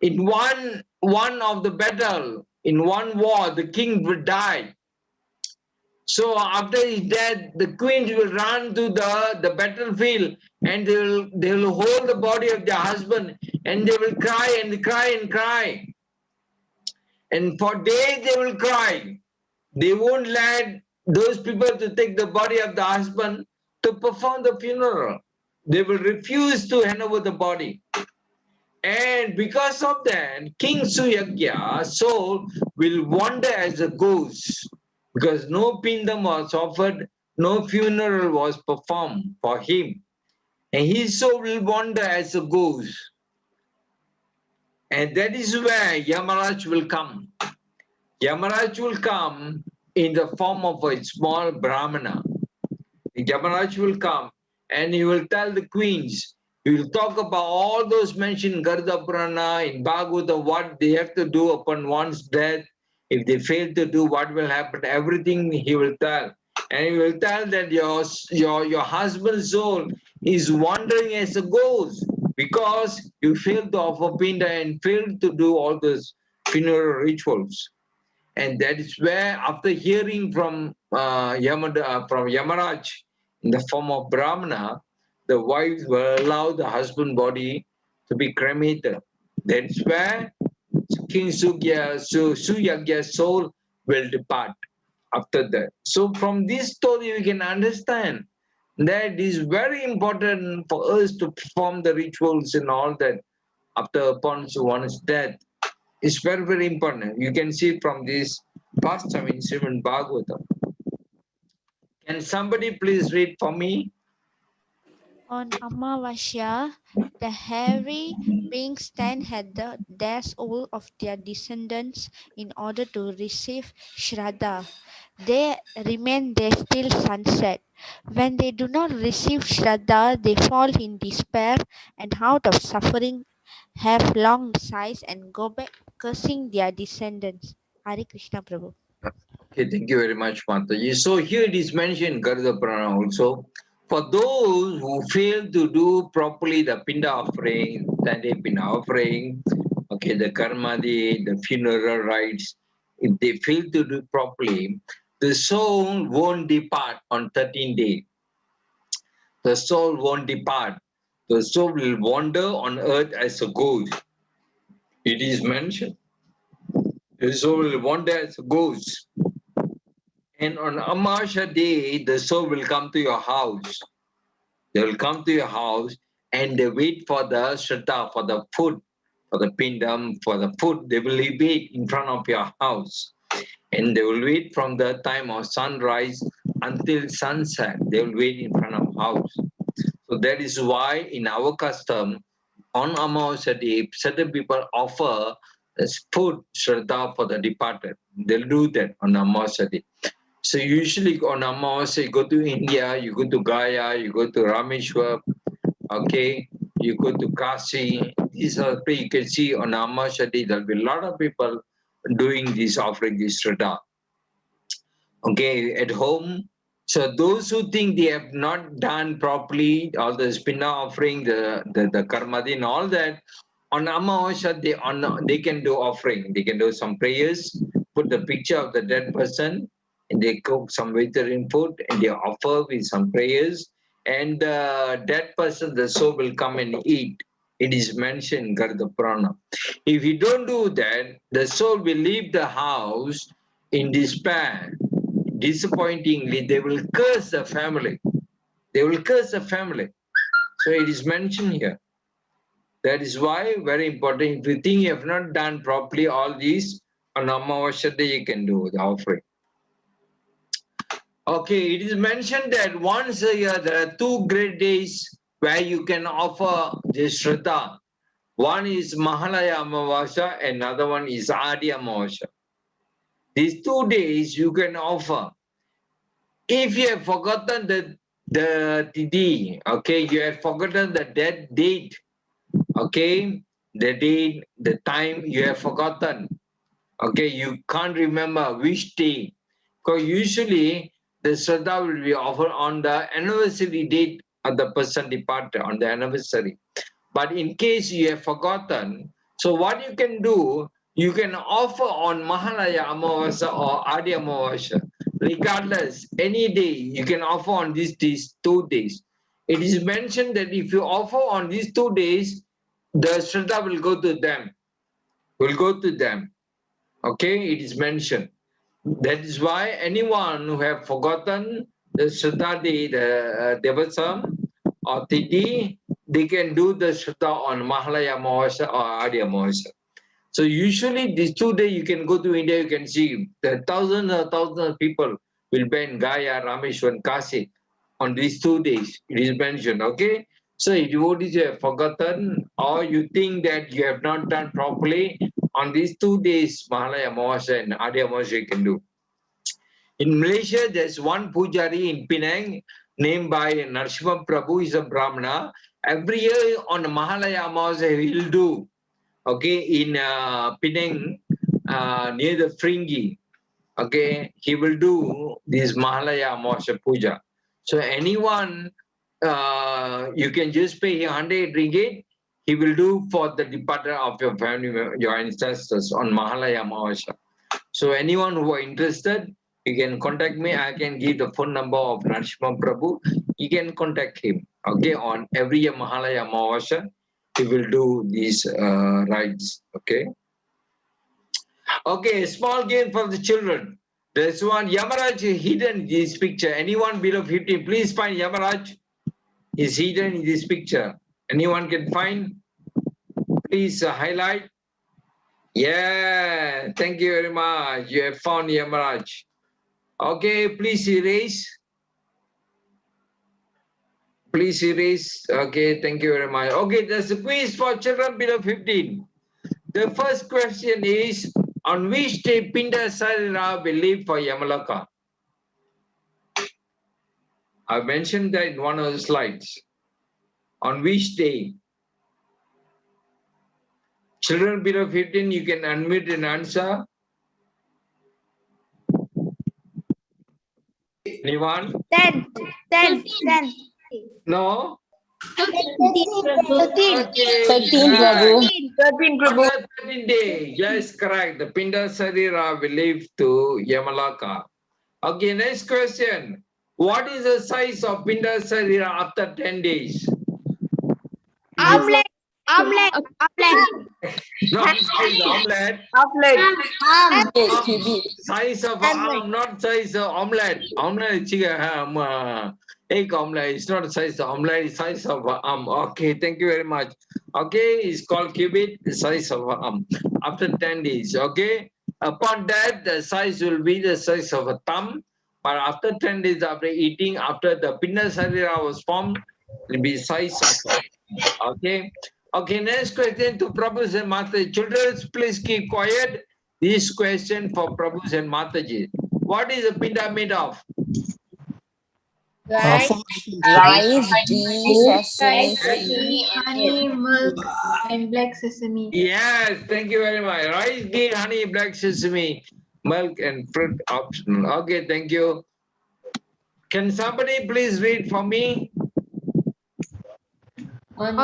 In one of the battle, in one war, the king would die. So after his death, the queens will run to the battlefield and they will hold the body of their husband and they will cry and cry and cry. And for days they will cry. They won't let those people to take the body of the husband to perform the funeral. They will refuse to hand over the body. And because of that, King Suyagya's soul will wander as a ghost, because no pindam was offered, no funeral was performed for him. And his soul will wander as a ghost. And that is where Yamaraj will come. Yamaraj will come in the form of a small Brahmana. Yamaraj will come and he will tell the queens, he will talk about all those mentioned in Garuda Purana, in Bhagavata, what they have to do upon one's death. If they fail to do, what will happen, everything he will tell. And he will tell that your husband's soul is wandering as a ghost because you failed to offer pinda and failed to do all those funeral rituals. And that is where, after hearing from Yamaraj in the form of Brahmana, the wives will allow the husband body to be cremated. That's where King Suyagya's soul will depart after that. So from this story we can understand that it is very important for us to perform the rituals and all that after upon one's death. It's very, very important. You can see from this pastime in Srimad Bhagavatam. Can somebody please read for me? On Amavasya, the hairy beings stand at the threshold of their descendants in order to receive Shraddha. They remain there till sunset. When they do not receive Shraddha, they fall in despair and out of suffering have long sighs and go back cursing their descendants. Hare Krishna Prabhu. Okay, thank you very much, Mataji. So here it is mentioned, Garuda Purana also, for those who fail to do properly the Pinda offering, Sunday Pinda offering, okay, the Karmadi, the funeral rites, if they fail to do properly, the soul won't depart on 13th day. The soul won't depart. The soul will wander on earth as a ghost. It is mentioned. The soul will wander as a ghost. And on Amasha day, the soul will come to your house. They will come to your house and they wait for the shraddha, for the food, for the pindam, for the food. They will wait in front of your house. And they will wait from the time of sunrise until sunset. They will wait in front of house. So that is why in our custom, on Amavasya day, certain people offer food, shraddha for the departed. They'll do that on Amavasya day. So usually on Amavasya, you go to India, you go to Gaya, you go to Rameshwar, okay, you go to Kashi. These are you can see on Amavasya day, there'll be a lot of people doing this, offering this shraddha. Okay, at home. So those who think they have not done properly, all the spinna offering, the karmadi and all that, on Amavasya, they can do offering. They can do some prayers, put the picture of the dead person, and they cook some vegetarian food, and they offer with some prayers, and the dead person, the soul will come and eat. It is mentioned in Garuda Purana. If you don't do that, the soul will leave the house in despair. Disappointingly, they will curse the family. They will curse the family. So it is mentioned here. That is why very important. If you think you have not done properly all these, on Amavasya day you can do the offering. Okay, it is mentioned that once a year there are two great days where you can offer this Shraddha. One is Mahalaya Amavasya, another one is Adi Amavasya. These 2 days you can offer. If you have forgotten the tithi, okay, you have forgotten the dead date, okay, the date, the time you have forgotten, okay, you can't remember which day. Because usually the Shraddha will be offered on the anniversary date of the person departed, on the anniversary. But in case you have forgotten, so what you can do, you can offer on Mahalaya Amavasya or Adi Amavasya. Regardless, any day you can offer on these 2 days. It is mentioned that if you offer on these 2 days, the Shraddha will go to them. Will go to them. Okay, it is mentioned. That is why anyone who have forgotten the Shraddha day, the Devasam or Tithi, they can do the Shraddha on Mahalaya Amavasya or Adi Amavasya. So usually these 2 days you can go to India, you can see the thousands of people will be in Gaya, Rameshwar, and Kashi on these 2 days. It is mentioned, okay? So if devotees have forgotten or you think that you have not done properly, on these 2 days, Mahalaya Amavasya and Adi Amavasya you can do. In Malaysia, there's one pujari in Penang named by Narasimha Prabhu, is a Brahmana. Every year on Mahalaya Amavasya he'll do, okay, in Penang, near the Fringi, okay, he will do this Mahalaya Amavasya Puja. So anyone, you can just pay 100 ringgit, he will do for the departure of your family, your ancestors on Mahalaya Amavasya. So anyone who are interested, you can contact me. I can give the phone number of Narsimha Prabhu. You can contact him. Okay, on every year Mahalaya Amavasya, he will do these rides. Okay. Okay, small game for the children. There's one Yamaraj hidden in this picture. Anyone below 15, please find Yamaraj. Is hidden in this picture. Anyone can find? Please highlight. Yeah, thank you very much. You have found Yamaraj. Okay, please erase. Please erase. Okay, thank you very much. Okay, there's a quiz for children below 15. The first question is, on which day Pinda Sarira will leave for Yamalaka? I mentioned that in one of the slides. On which day? Children below 15, you can unmute and answer. Anyone? 10, 10, 10. No? 13. Okay, 13, right. Prabhu. 13, Prabhu. On the 13th day, yes, correct. The Pinda Sarira will leave to Yamalaka. Okay, next question. What is the size of Pinda Sarira after 10 days? Omelette. Omelette. Omelette. Not size omelette. Omelette. Size of arm, not size of omelette. Omelette is egg omelette. It's not size of omelette, it's size of arm. Okay, thank you very much. Okay, it's called cubit, the size of arm. After 10 days, okay? Upon that, the size will be the size of a thumb. But after 10 days, after eating, after the Pinda Sarira was formed, it will be size of okay? Okay, next question to Prabhus and Mataji. Children, please keep quiet. This question for Prabhus and Mataji. What is a pinda made of? Rice, ghee, sesame, honey, milk, and black sesame. Yes, thank you very much. Rice, ghee, honey, black sesame, milk, and fruit optional. Okay, thank you. Can somebody please read for me? On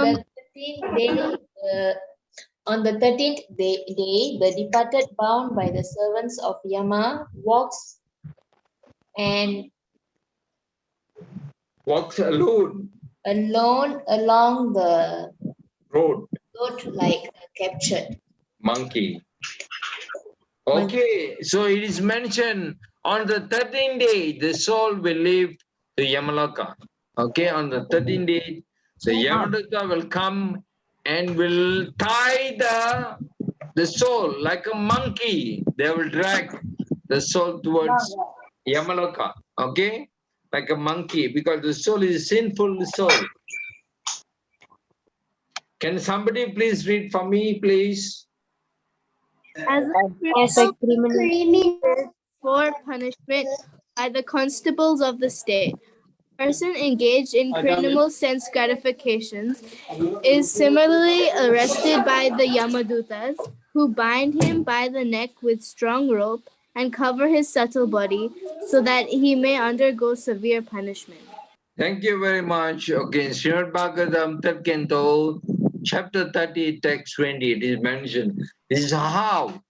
the 13th day, the departed, bound by the servants of Yama, walks alone along the road. road like a captured Monkey. Okay, so it is mentioned on the 13th day, the soul will leave to Yamalaka. Okay, on the 13th day, so Yamalaka will come and will tie the soul like a monkey. They will drag the soul towards Yamalaka. Okay, like a monkey, because the soul is a sinful soul. Can somebody please read for me, please? As a criminal for punishment by the constables of the state. Person engaged in criminal sense gratifications is similarly arrested by the Yamadutas, who bind him by the neck with strong rope and cover his subtle body so that he may undergo severe punishment. Thank you very much. Okay, Srimad Bhagavatam, 3rd Canto, chapter 30, text 20, it is mentioned. This is how,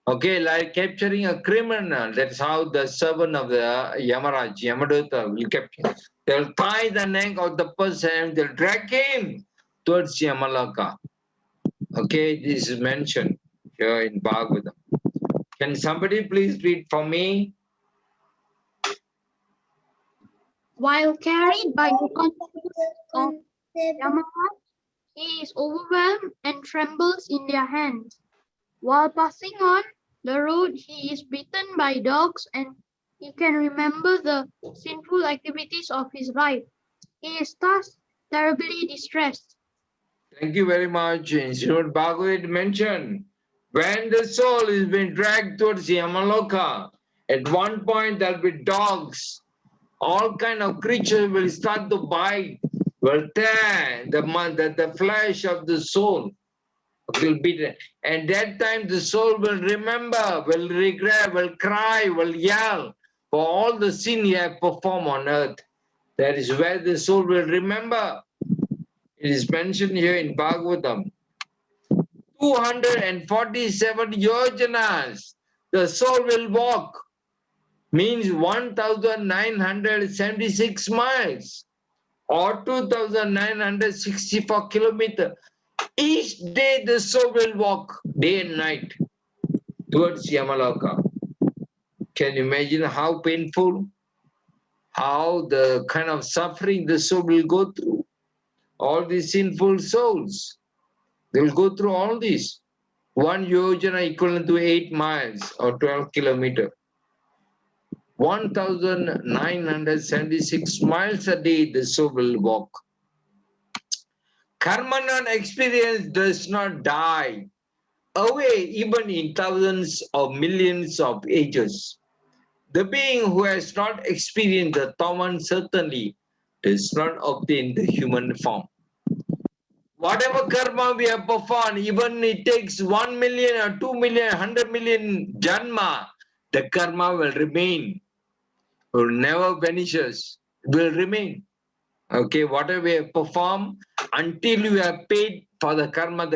okay, like capturing a criminal, that's how the servant of the Yamaraj, Yamaduta will capture. They'll tie the neck of the person, they'll drag him towards Yamalaka. Okay, this is mentioned here in Bhagavatam. Can somebody please read for me? While carried by the constables of Yamaha, he is overwhelmed and trembles in their hands. While passing on the road, he is bitten by dogs and he can remember the sinful activities of his life. He is thus terribly distressed. Thank you very much. In Srimad Bhagavad mentioned, when the soul is being dragged towards Yamaloka, at one point there'll be dogs, all kind of creatures will start to bite, will tear the flesh of the soul. Will be there. And that time the soul will remember, will regret, will cry, will yell for all the sin he has performed on earth. That is where the soul will remember. It is mentioned here in Bhagavatam. 247 yojanas. the soul will walk. Means 1,976 miles or 2,964 kilometers. Each day the soul will walk day and night towards Yamaloka. Can you imagine how painful, how the kind of suffering the soul will go through? All these sinful souls, they will go through all this. One yojana equivalent to 8 miles or 12 kilometers. 1,976 miles a day the soul will walk. Karma non-experience does not die away even in thousands or millions of ages. The being who has not experienced the torment certainly does not obtain the human form. Whatever karma we have performed, even it takes 1 million or 2 million, 100 million janma, the karma will remain, will never vanishes, will remain. Okay, whatever we have performed, until you have paid for the karma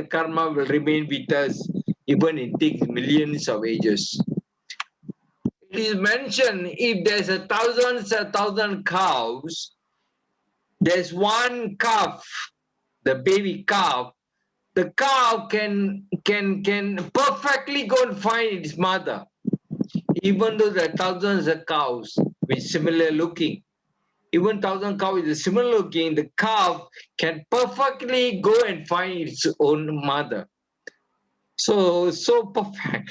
will remain with us, even it takes millions of ages. It is mentioned if there's a thousand cows, there's one calf, the baby calf, the cow can perfectly go and find its mother, even though there are thousands of cows with similar looking. Even 1,000 cows is similar looking, the calf can perfectly go and find its own mother. So perfect.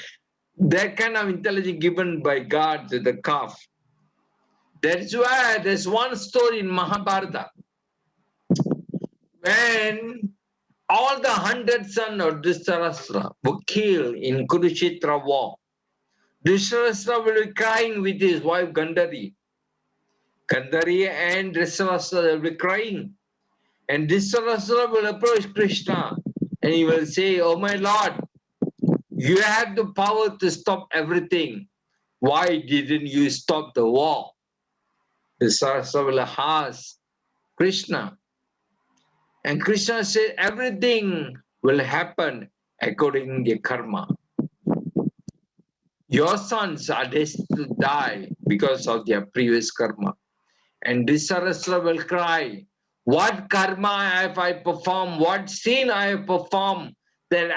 That kind of intelligence given by God to the calf. That's why there's one story in Mahabharata. When all the 100 sons of Dhritarashtra were killed in Kurukshetra war, Dhritarashtra will be crying with his wife Gandhari. Gandhari and Dhritarashtra will be crying. And Dhritarashtra will approach Krishna and he will say, "Oh my Lord, you have the power to stop everything. Why didn't you stop the war?" Dhritarashtra will ask Krishna. And Krishna said, everything will happen according to karma. Your sons are destined to die because of their previous karma. And Dhritarashtra will cry, what karma have I performed? What sin I have performed? That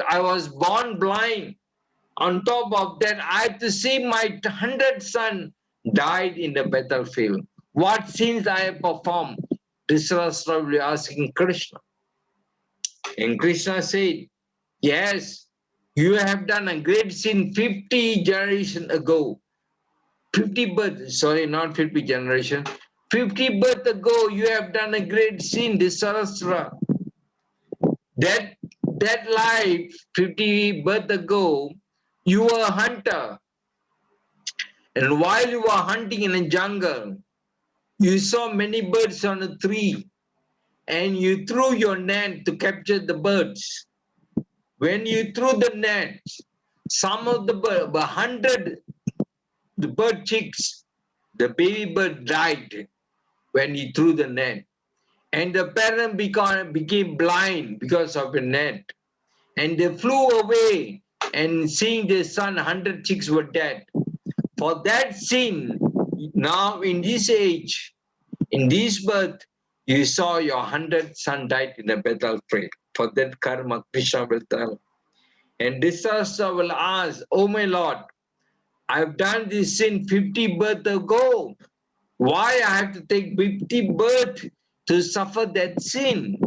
I was born blind. On top of that, I have to see my 100 sons died in the battlefield. What sins I have performed? Dhritarashtra will be asking Krishna. And Krishna said, yes, you have done a great sin 50 generations ago. 50 births, sorry, not 50 generation. 50 births ago, you have done a great sin, Dhritarashtra. That life, 50 births ago, you were a hunter. And while you were hunting in a jungle, you saw many birds on a tree. And you threw your net to capture the birds. When you threw the net, some of the bird, 100 the bird chicks, the baby bird died when you threw the net. And the parent became blind because of the net. And they flew away and seeing their son, 100 chicks were dead. For that sin, now in this age, in this birth, you saw your 100 son died in a battlefield. For that karma, Krishna will tell. And Dhritarashtra will ask, oh my Lord, I have done this sin 50 births ago. Why I have to take 50 births to suffer that sin?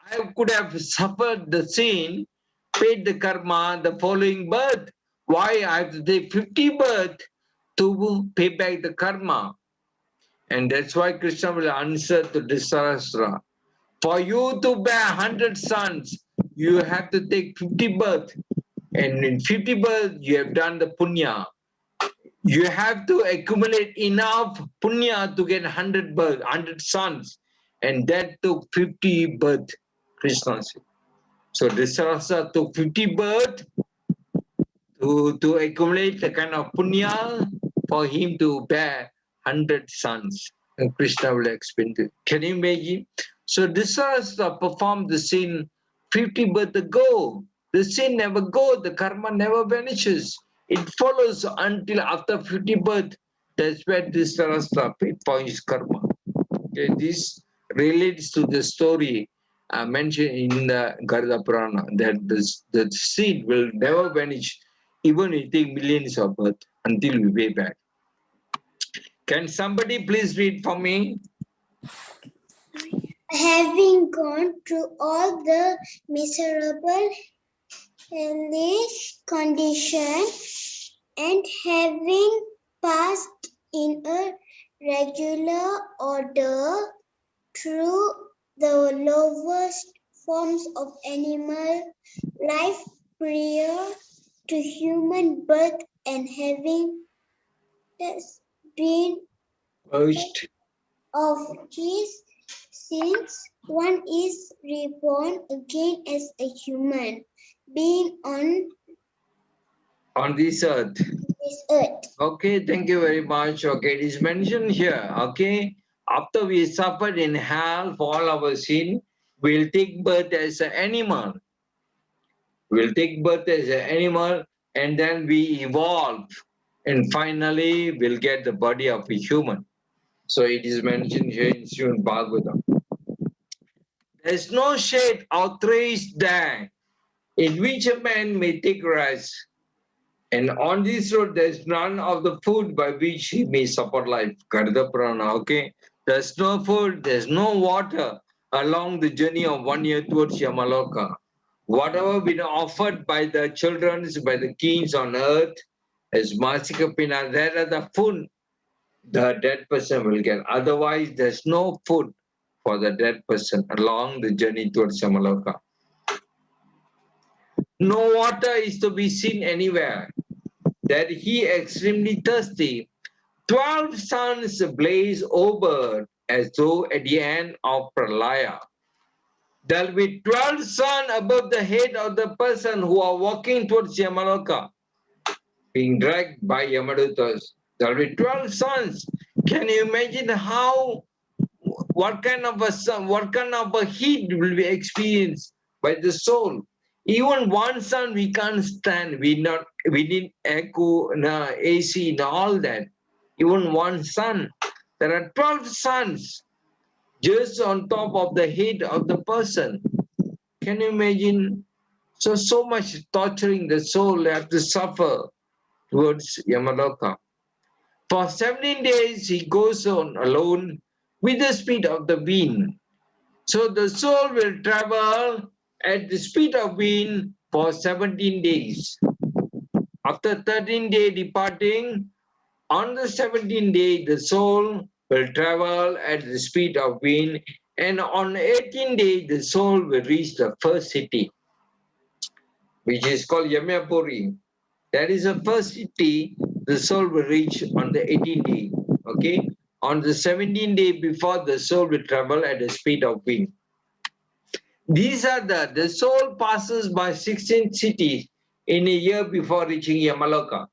I could have suffered the sin, paid the karma the following birth. Why I have to take 50 births to pay back the karma? And that's why Krishna will answer to Dhritarashtra. For you to bear 100 sons, you have to take 50 births. And in 50 births, you have done the punya. You have to accumulate enough punya to get 100 births, 100 sons. And that took 50 births, Krishna said. So Dhritarashtra took 50 births to accumulate the kind of punya for him to bear 100 sons. And Krishna will explain to you. Can you imagine? So Dhritarashtra performed the sin 50 births ago. The sin never goes, the karma never vanishes. It follows until after 50 birth. That's where this Sarastra points karma. Okay, this relates to the story mentioned in the Garuda Purana that the seed will never vanish, even if it take millions of birth until we pay back. Can somebody please read for me? Having gone through all the miserable hellish condition and having passed in a regular order through the lowest forms of animal life prior to human birth and having thus been First, of his sins, one is reborn again as a human being on this earth. this earth. Okay, thank you very much. Okay, it is mentioned here. Okay, after we suffered in hell for all our sin, we'll take birth as an animal. We'll take birth as an animal and then we evolve. And finally, we'll get the body of a human. So it is mentioned here in Srimad Bhagavatam. There is no shade or trace there in which a man may take rest. And on this road, there is none of the food by which he may support life. Garuda Purana, okay? There's no food, there's no water along the journey of 1 year towards Yamaloka. Whatever been offered by the children, by the kings on earth, as Masika Pina, there are the food the dead person will get. Otherwise, there's no food for the dead person along the journey towards Yamaloka. No water is to be seen anywhere. That he extremely thirsty. 12 suns blaze over as though at the end of Pralaya. There'll be 12 suns above the head of the person who are walking towards Yamaloka, being dragged by Yamadutas. There'll be 12 suns. Can you imagine what kind of a sun, what kind of a heat will be experienced by the soul? Even one sun we can't stand. We need echo, AC, and all that. Even one sun. There are 12 suns just on top of the head of the person. Can you imagine? So much torturing the soul have to suffer towards Yamaloka. For 17 days he goes on alone with the speed of the wind. So the soul will travel at the speed of wind for 17 days. After 13 days departing, on the 17th day, the soul will travel at the speed of wind, and on 18th day, the soul will reach the first city, which is called Yamyapuri. That is the first city the soul will reach on the 18th day. Okay? On the 17th day before, the soul will travel at the speed of wind. These are the soul passes by 16 cities in a year before reaching Yamaloka.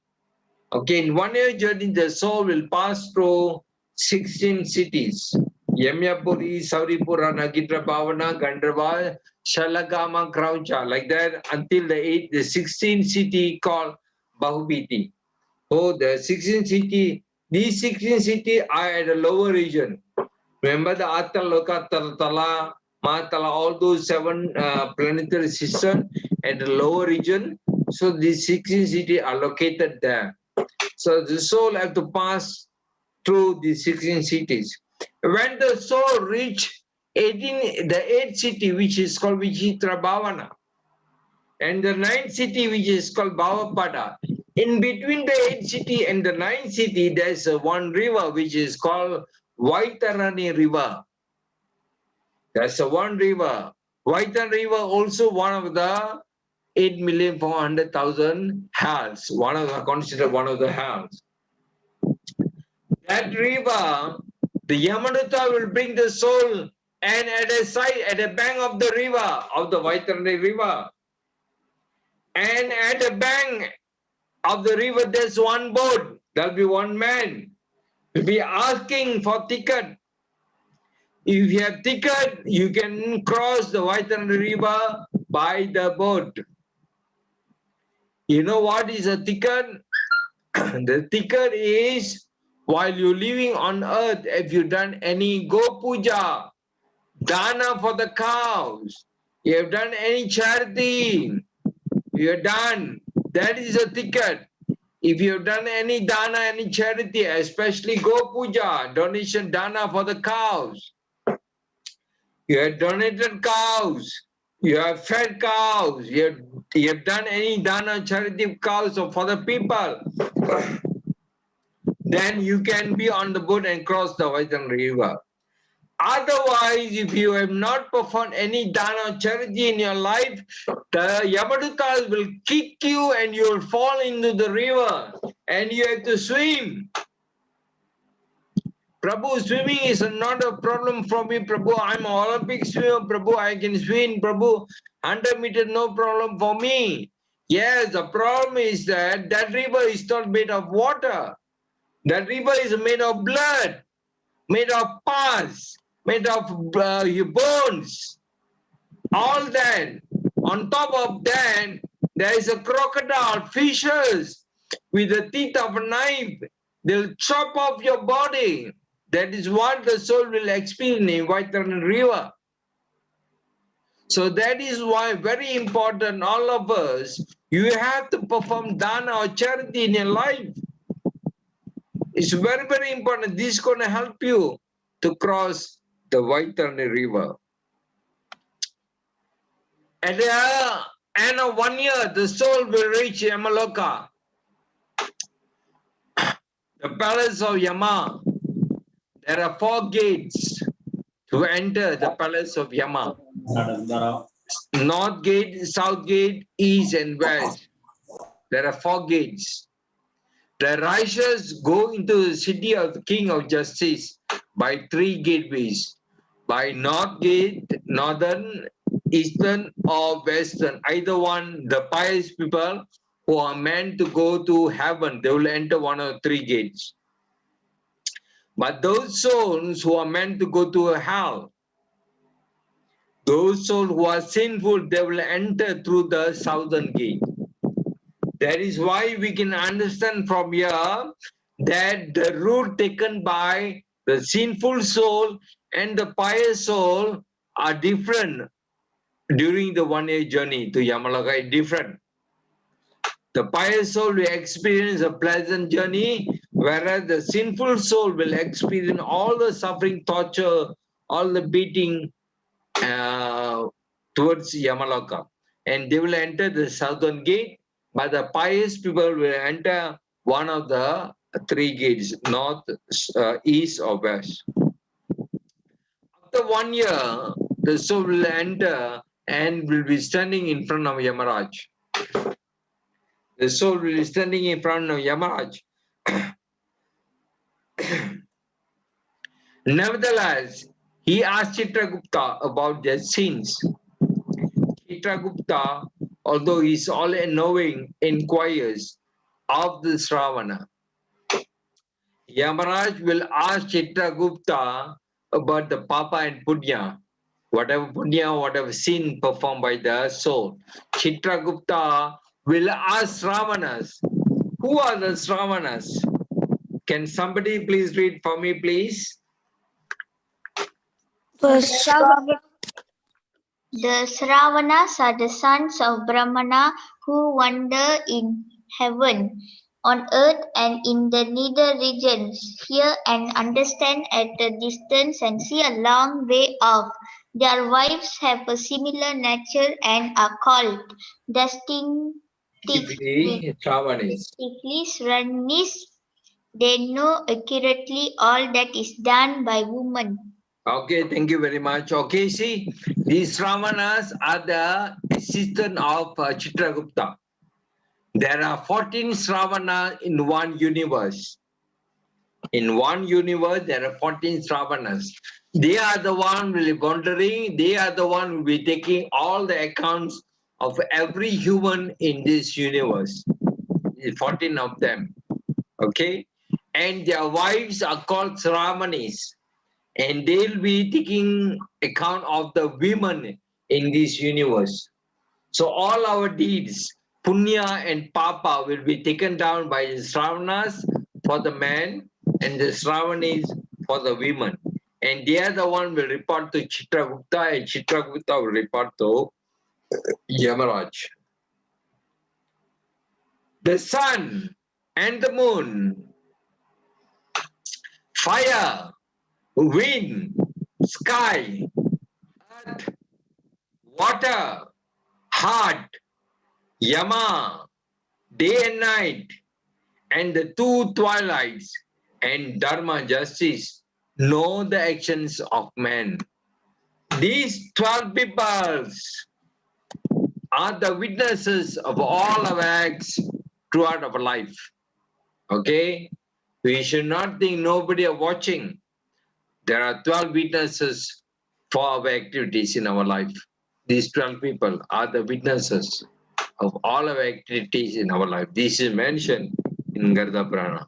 Okay, in 1 year journey, the soul will pass through 16 cities. Yamyapuri, Sauripura, Nagitra Bhavana, Gandharva, Shalagama, Kraucha, like that until the 16th city called Bahubiti. Oh, the 16th city, these 16 cities are at the lower region. Remember the Ataloka, Tala, Matala, all those 7 planetary systems at the lower region. So these 16 cities are located there. So the soul have to pass through the 16 cities. When the soul reach the 8th city, which is called Vichitra Bhavana, and the 9th city, which is called Bhavapada, in between the 8th city and the 9th city, there's one river which is called Vaitarani River. That's one river. Vaitarani River also one of the 8,400,000 hells. Considered one of the hells. That river, the Yamanuta will bring the soul, and at the bank of the river, of the Vaitarani River, and at the bank of the river, there's one boat. There'll be one man. Will be asking for ticket. If you have ticket, you can cross the Vaitarani River by the boat. You know what is a tikkun? The tikkun is while you're living on earth, if you've done any go puja, dana for the cows, you have done any charity, you have done, that is a tikkun. If you have done any dana, any charity, especially go puja, donation dana for the cows, you have donated cows, you have fed cows, you have done any dana charity cows for the people, then you can be on the boat and cross the Vaitan river. Otherwise, if you have not performed any dana charity in your life, the Yamadutas will kick you and you will fall into the river and you have to swim. Prabhu, swimming is not a problem for me, Prabhu. I'm an Olympic swimmer, Prabhu. I can swim, Prabhu. 100 meters, no problem for me. Yes, the problem is that that river is not made of water. That river is made of blood, made of pus, made of your bones. All that. On top of that, there is a crocodile, fishes with the teeth of a knife. They'll chop off your body. That is what the soul will experience in Vaitran river. So that is why very important, all of us, you have to perform dana or charity in your life. It's very, very important. This is going to help you to cross the Vaitran river. At the end of 1 year, the soul will reach Yamaloka, the palace of Yama. There are 4 gates to enter the palace of Yama. North gate, south gate, east and west. There are 4 gates. The righteous go into the city of the King of Justice by 3 gateways. By north gate, northern, eastern or western. Either one, the pious people who are meant to go to heaven, they will enter one of the 3 gates. But those souls who are meant to go to hell, those souls who are sinful, they will enter through the southern gate. That is why we can understand from here that the route taken by the sinful soul and the pious soul are different during the 1 year journey to Yamaloka. Different. The pious soul will experience a pleasant journey, whereas the sinful soul will experience all the suffering, torture, all the beating towards Yamaloka. And they will enter the southern gate, but the pious people will enter one of the 3 gates, north, east or west. After 1 year, the soul will enter and will be standing in front of Yamaraj. The soul will be standing in front of Yamaraj. Nevertheless, he asked Chitragupta about their sins. Chitragupta, although he is all-knowing, inquires of the Sravana. Yamaraj will ask Chitragupta about the Papa and Punya, whatever sin performed by the soul. Chitragupta will ask Sravanas, who are the Sravanas? Can somebody please read for me, please? The Sravanas are the sons of Brahmana who wander in heaven, on earth and in the nether regions, hear and understand at a distance and see a long way off. Their wives have a similar nature and are called distinctively Sravanis. They know accurately all that is done by women. Okay, thank you very much. Okay, see, these Sravanas are the assistant of Chitragupta. There are 14 Sravanas in one universe. In one universe, there are 14 Sravanas. They are the one who will be wandering. They are the one who will be taking all the accounts of every human in this universe. 14 of them. Okay? And their wives are called Sravanis. And they'll be taking account of the women in this universe. So all our deeds, Punya and Papa will be taken down by the Sravanas for the men and the Sravanis for the women. And the other one will report to Chitragupta, and Chitragupta will report to Yamaraj. The sun and the moon, fire, wind, sky, earth, water, heart, Yama, day and night, and the two twilights, and Dharma, justice, know the actions of men. These 12 peoples are the witnesses of all our acts throughout our life. Okay? We should not think nobody are watching. There are 12 witnesses for our activities in our life. These 12 people are the witnesses of all our activities in our life. This is mentioned in Garuda Purana.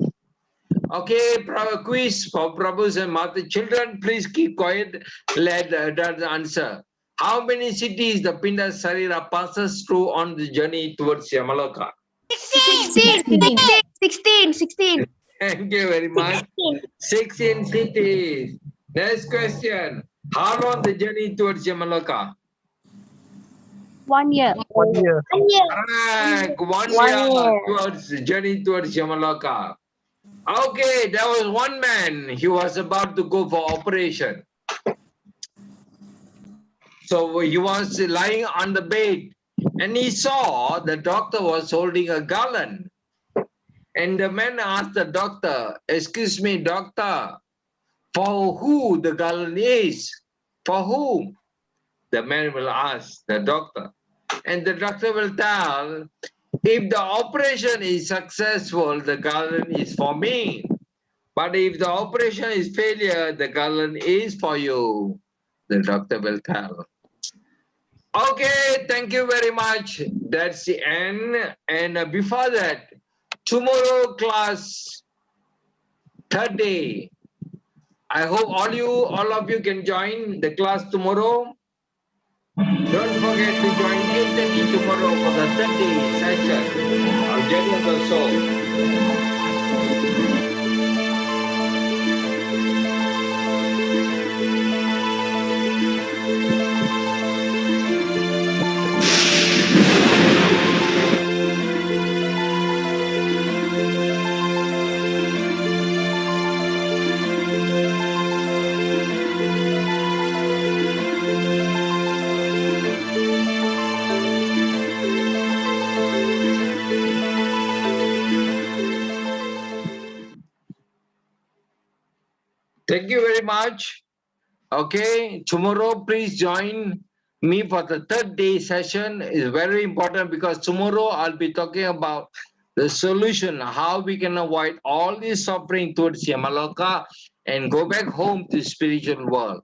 Okay, quiz for Prabhus and Mata. Children, please keep quiet. Let the answer. How many cities the Pinda Sarira passes through on the journey towards Yamaloka? 16. Thank you very much. 16 cities. Next question. How long the journey towards Yamaloka? 1 year. 1 year. Correct. 1 year towards the journey towards Yamaloka. Okay, there was one man. He was about to go for operation. So he was lying on the bed and he saw the doctor was holding a gallon. And the man asked the doctor, "Excuse me, doctor, for who the gallon is? For whom?" The man will ask the doctor. And the doctor will tell, if the operation is successful, the gallon is for me. But if the operation is failure, the gallon is for you. The doctor will tell. Okay, thank you very much. That's the end. And before that, tomorrow class 30. I hope all of you can join the class tomorrow. Don't forget to join 8:30 tomorrow for the 30 session of Journey of the Soul. Thank you very much. Okay, tomorrow please join me for the third day session. It's very important because tomorrow I'll be talking about the solution, how we can avoid all this suffering towards Yamaloka and go back home to spiritual world.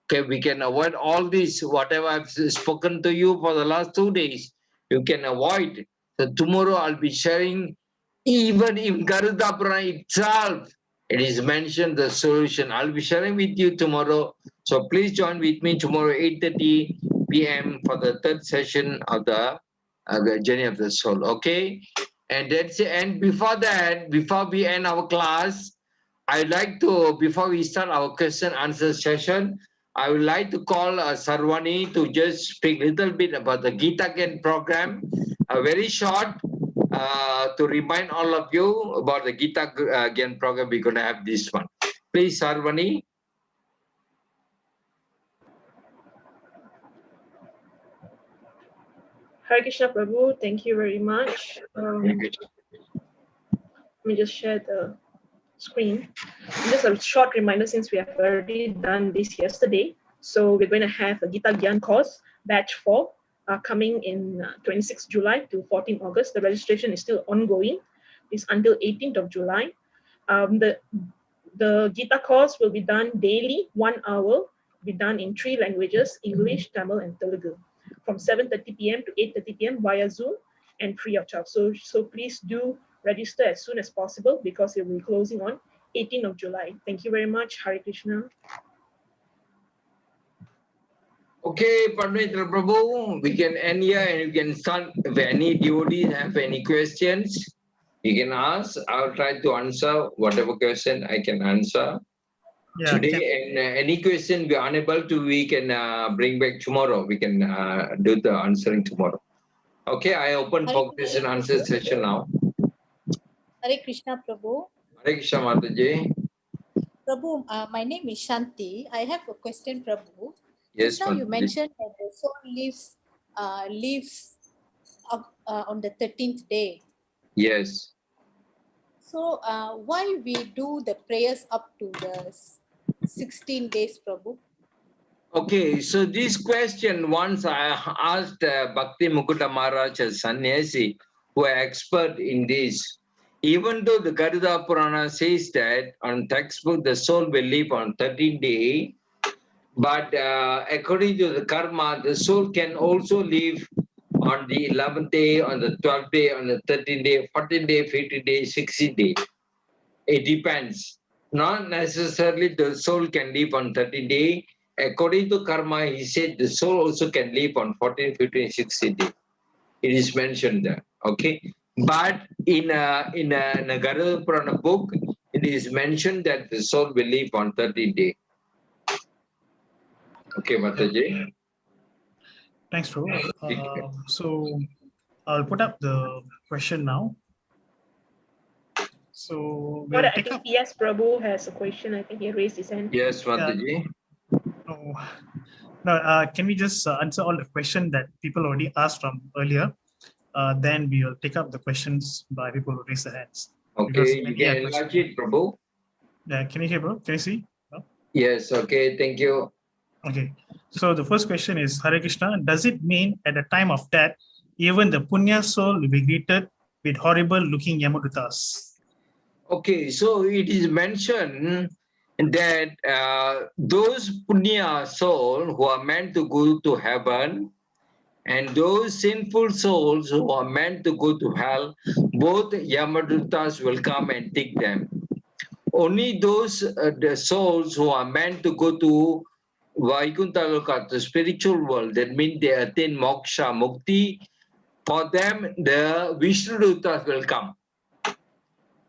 Okay, we can avoid all this, whatever I've spoken to you for the last 2 days, you can avoid. So tomorrow I'll be sharing, even in Garuda Purana itself, it is mentioned the solution. I'll be sharing with you tomorrow. So please join with me tomorrow 8:30 p.m. for the third session of the Journey of the Soul. Okay? And that's it. And before that, before we end our class, I'd like to, before we start our question answer session, I would like to call Sarwani to just speak a little bit about the Gita Gyan program, very short, to remind all of you about the Gita Gyan program. We're going to have this one. Please, Sarwani. Hare Krishna Prabhu, thank you very much. Let me just share the screen. Just a short reminder, since we have already done this yesterday. So we're going to have a Gita Gyan course, batch 4, coming in 26 July to 14 August. The registration is still ongoing. It's until 18th of July. The Gita course will be done daily, 1 hour, be done in 3 languages, English, Tamil, and Telugu, from 7:30 p.m. to 8:30 p.m. via Zoom and free of charge. So please do register as soon as possible because it will be closing on 18th of July. Thank you very much. Hare Krishna. Okay, Padmitra Prabhu, we can end here and you can start. If any devotees have any questions, you can ask. I'll try to answer whatever question I can answer Yeah, today. And any question we are unable to, we can bring back tomorrow. We can do the answering tomorrow. Okay, I open for question and answer session now. Hare Krishna Prabhu. Hare Krishna Mataji. Prabhu, my name is Shanti. I have a question, Prabhu. Yes, Just now you Mataji. mentioned that the soul lives up on the 13th day. Yes. So why we do the prayers up to the 16 days, Prabhu? Okay, so this question once I asked Bhakti Mukuta Maharaj as Sannyasi, who are expert in this. Even though the Garuda Purana says that on textbook the soul will live on 13th day, but according to the karma, the soul can also live on the 11th day, on the 12th day, on the 13th day, 14th day, 15th day, 16th day. It depends. Not necessarily the soul can live on 13th day. According to karma, he said the soul also can live on 14, 15, 16 day. It is mentioned there. Okay. But in a Garuda Purana book, it is mentioned that the soul will live on 13th day. Okay, Mataji. Thanks, Prabhu. So I'll put up the question now. So What we'll I take think up. PS Prabhu has a question. I think he raised his hand. Yes, Mataji. No, can we just answer all the questions that people already asked from earlier? Then we will take up the questions by people who raise their hands. Okay, you can enlarge it, Prabhu. Yeah, can you hear, bro? Can you see? No? Yes, okay, thank you. Okay, so the first question is, Hare Krishna, does it mean at the time of death, even the Punya soul will be greeted with horrible looking Yamadutas? Okay, so it is mentioned that those punya souls who are meant to go to heaven and those sinful souls who are meant to go to hell, both Yamadutas will come and take them. Only those the souls who are meant to go to Vaikuntha Loka, the spiritual world, that means they attain moksha, mukti, for them the Vishnudutas will come.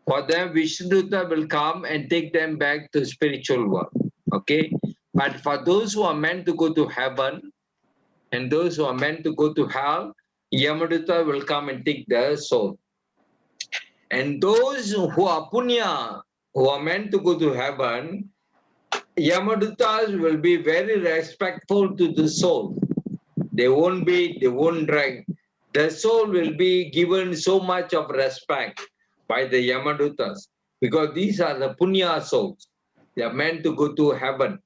For them, Vishnuduta will come and take them back to spiritual world. Okay? But for those who are meant to go to heaven and those who are meant to go to hell, Yamaduta will come and take their soul. And those who are punya, who are meant to go to heaven, Yamadutas will be very respectful to the soul. They won't drag. The soul will be given so much of respect by the Yamadutas because these are the punya souls. They are meant to go to heaven.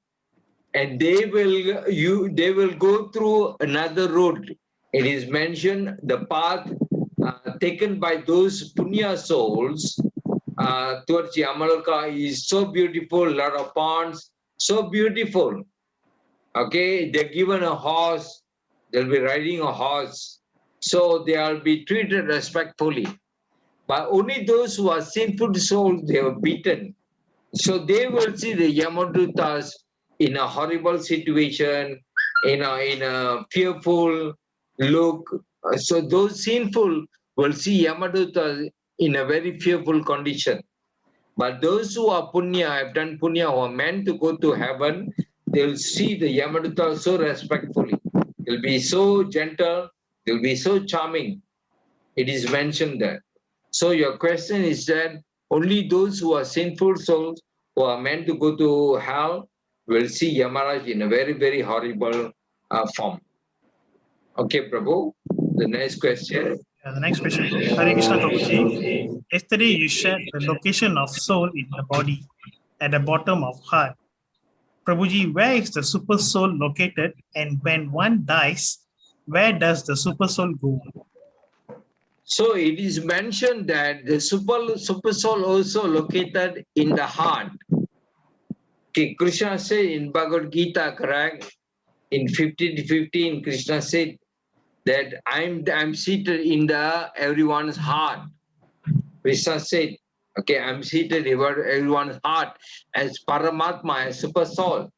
And they will go through another road. It is mentioned the path taken by those punya souls towards Yamaloka is so beautiful, lot of ponds, so beautiful. Okay, they're given a horse, they'll be riding a horse, so they'll be treated respectfully. But only those who are sinful souls, they are beaten. So they will see the Yamadutas in a horrible situation, in a fearful look. So those sinful will see Yamadutas in a very fearful condition. But those who are punya, have done punya, who are meant to go to heaven, they'll see the Yamaduta so respectfully. They'll be so gentle, they'll be so charming. It is mentioned there. So your question is that only those who are sinful souls who are meant to go to hell will see Yamaraj in a very, very horrible form. Okay, Prabhu. The next question. The next question, bro. Hare Krishna Prabhuji. Yesterday you shared the location of soul in the body at the bottom of heart. Prabhuji, where is the super soul located, and when one dies, where does the super soul go? So it is mentioned that the super soul also located in the heart. Okay, Krishna said in Bhagavad Gita, correct? In 15:15, Krishna said that I'm seated in the everyone's heart. Krishna said, okay, I'm seated in everyone's heart as Paramatma, as super soul.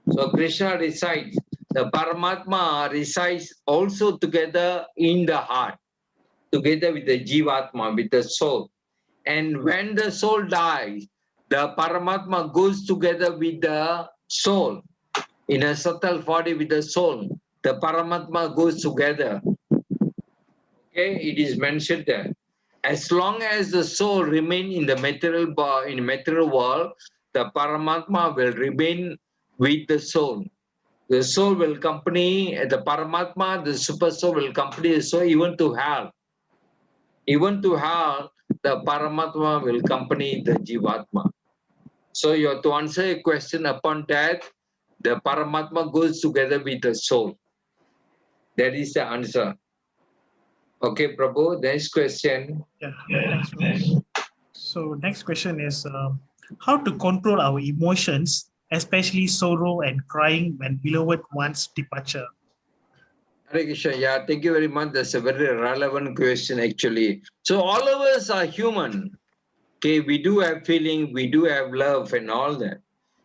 So Krishna resides. The Paramatma resides also together in the heart, together with the Jivatma, with the soul. And when the soul dies, the Paramatma goes together with the soul. In a subtle body with the soul, the Paramatma goes together. Okay, it is mentioned there. As long as the soul remain in the material world, the Paramatma will remain with the soul. The soul will accompany the Paramatma, the super soul will accompany the soul even to hell. Even to hell, the Paramatma will accompany the Jivatma. So you have to answer a question upon death, the Paramatma goes together with the soul. That is the answer. Okay, Prabhu, next question. Yeah, thanks, bro. So next question is how to control our emotions, especially sorrow and crying when beloved one's departure. Hare Krishna, yeah, thank you very much. That's a very relevant question actually. So all of us are human. Okay, we do have feeling, we do have love and all that.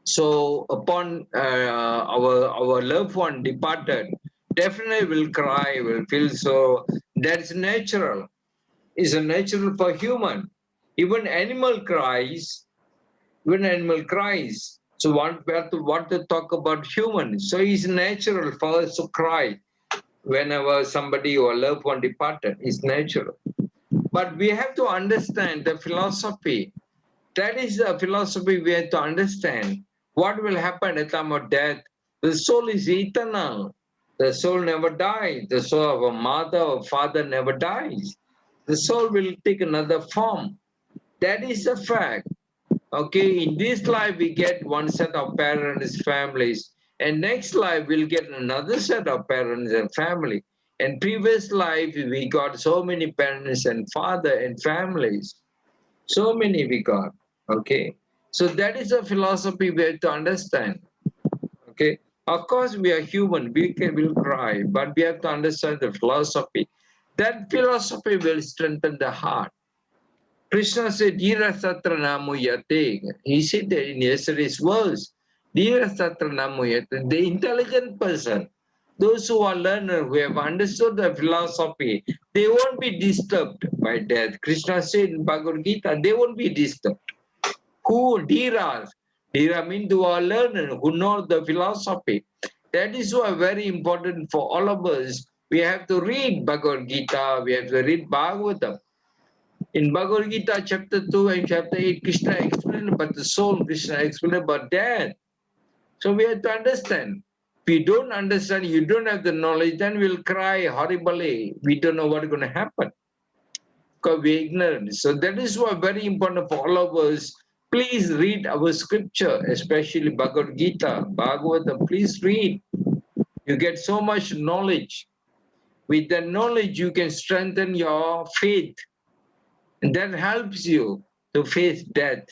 So upon our loved one departed, definitely will cry, will feel so. That's natural. It's a natural for human. Even animal cries. Even animal cries. So want to talk about human. So it's natural for us to cry whenever somebody or loved one departed. It's natural. But we have to understand the philosophy. That is the philosophy we have to understand. What will happen at the time of death? The soul is eternal. The soul never dies. The soul of a mother or father never dies. The soul will take another form. That is a fact. Okay, in this life we get one set of parents, families, and next life we'll get another set of parents and family. And previous life we got so many parents and father and families. So many we got. Okay. So that is a philosophy we have to understand. Okay. Of course we are human, will cry, but we have to understand the philosophy. That philosophy will strengthen the heart. Krishna said, Dira Satra Namuyate. He said that in yesterday's verse. Dira Satra Namuyate. The intelligent person, those who are learners, who have understood the philosophy, they won't be disturbed by death. Krishna said in Bhagavad Gita, they won't be disturbed. Who? Dhiras. Dhira means who are learners, who know the philosophy. That is why very important for all of us. We have to read Bhagavad Gita, we have to read Bhagavatam. In Bhagavad Gita, chapter 2 and chapter 8, Krishna explained about the soul, Krishna explained about death. So we have to understand. If you don't understand, you don't have the knowledge, then we'll cry horribly. We don't know what's going to happen because we're ignorant. So that is why very important for all of us. Please read our scripture, especially Bhagavad Gita, Bhagavatam. Please read. You get so much knowledge. With that knowledge, you can strengthen your faith. And that helps you to face death.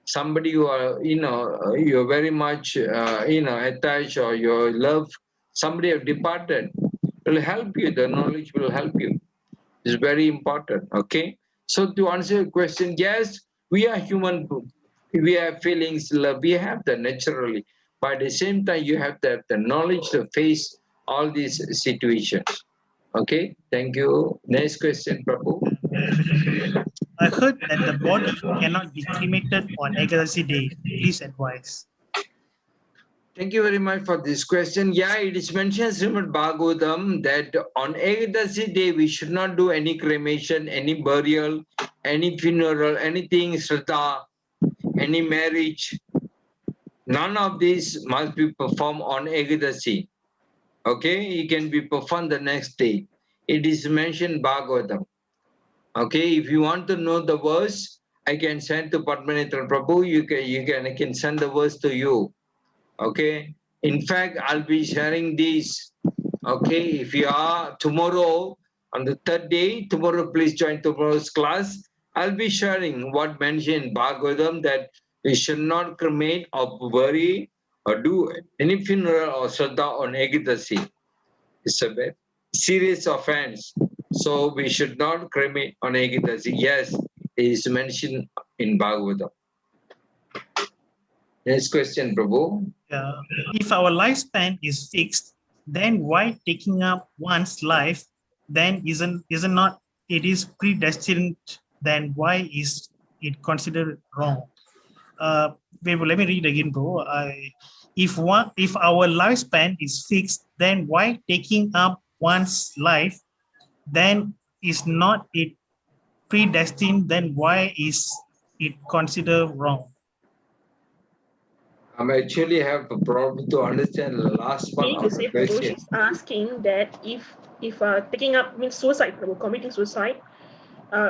Somebody you are, you're very much, attached or you love, somebody have departed, will help you. The knowledge will help you. It's very important. Okay. So to answer your question, yes, we are human. We have feelings, love. We have that naturally. But at the same time, you have to have the knowledge to face all these situations. Okay. Thank you. Next question, Prabhu. I heard that the body cannot be cremated on Ekadasi day. Please advise. Thank you very much for this question. Yeah, it is mentioned in Srimad Bhagavatam that on Ekadasi day we should not do any cremation, any burial, any funeral, anything, sraddha, any marriage. None of these must be performed on Ekadasi. Okay, it can be performed the next day. It is mentioned Bhagavatam. Okay, if you want to know the verse, I can send to Padmanitra Prabhu. I can send the verse to you. Okay. In fact, I'll be sharing this. Okay. If you are tomorrow on the third day, tomorrow please join tomorrow's class. I'll be sharing what mentioned in Bhagavatam that we should not cremate or bury or do any funeral or shraddha on Ekadasi. It's a very serious offense. So we should not cremate on Ekadasi. Yes, it is mentioned in Bhagavatam. Next question, Prabhu. If our lifespan is fixed, then why taking up one's life then isn't not it is predestined? Then why is it considered wrong? Let me read again, bro. If our lifespan is fixed, then why taking up one's life then is not it predestined? Then why is it considered wrong? I actually have a problem to understand the last part Meaning of to the say, Prabhu, question. she's asking that if taking up means suicide, Prabhu, committing suicide,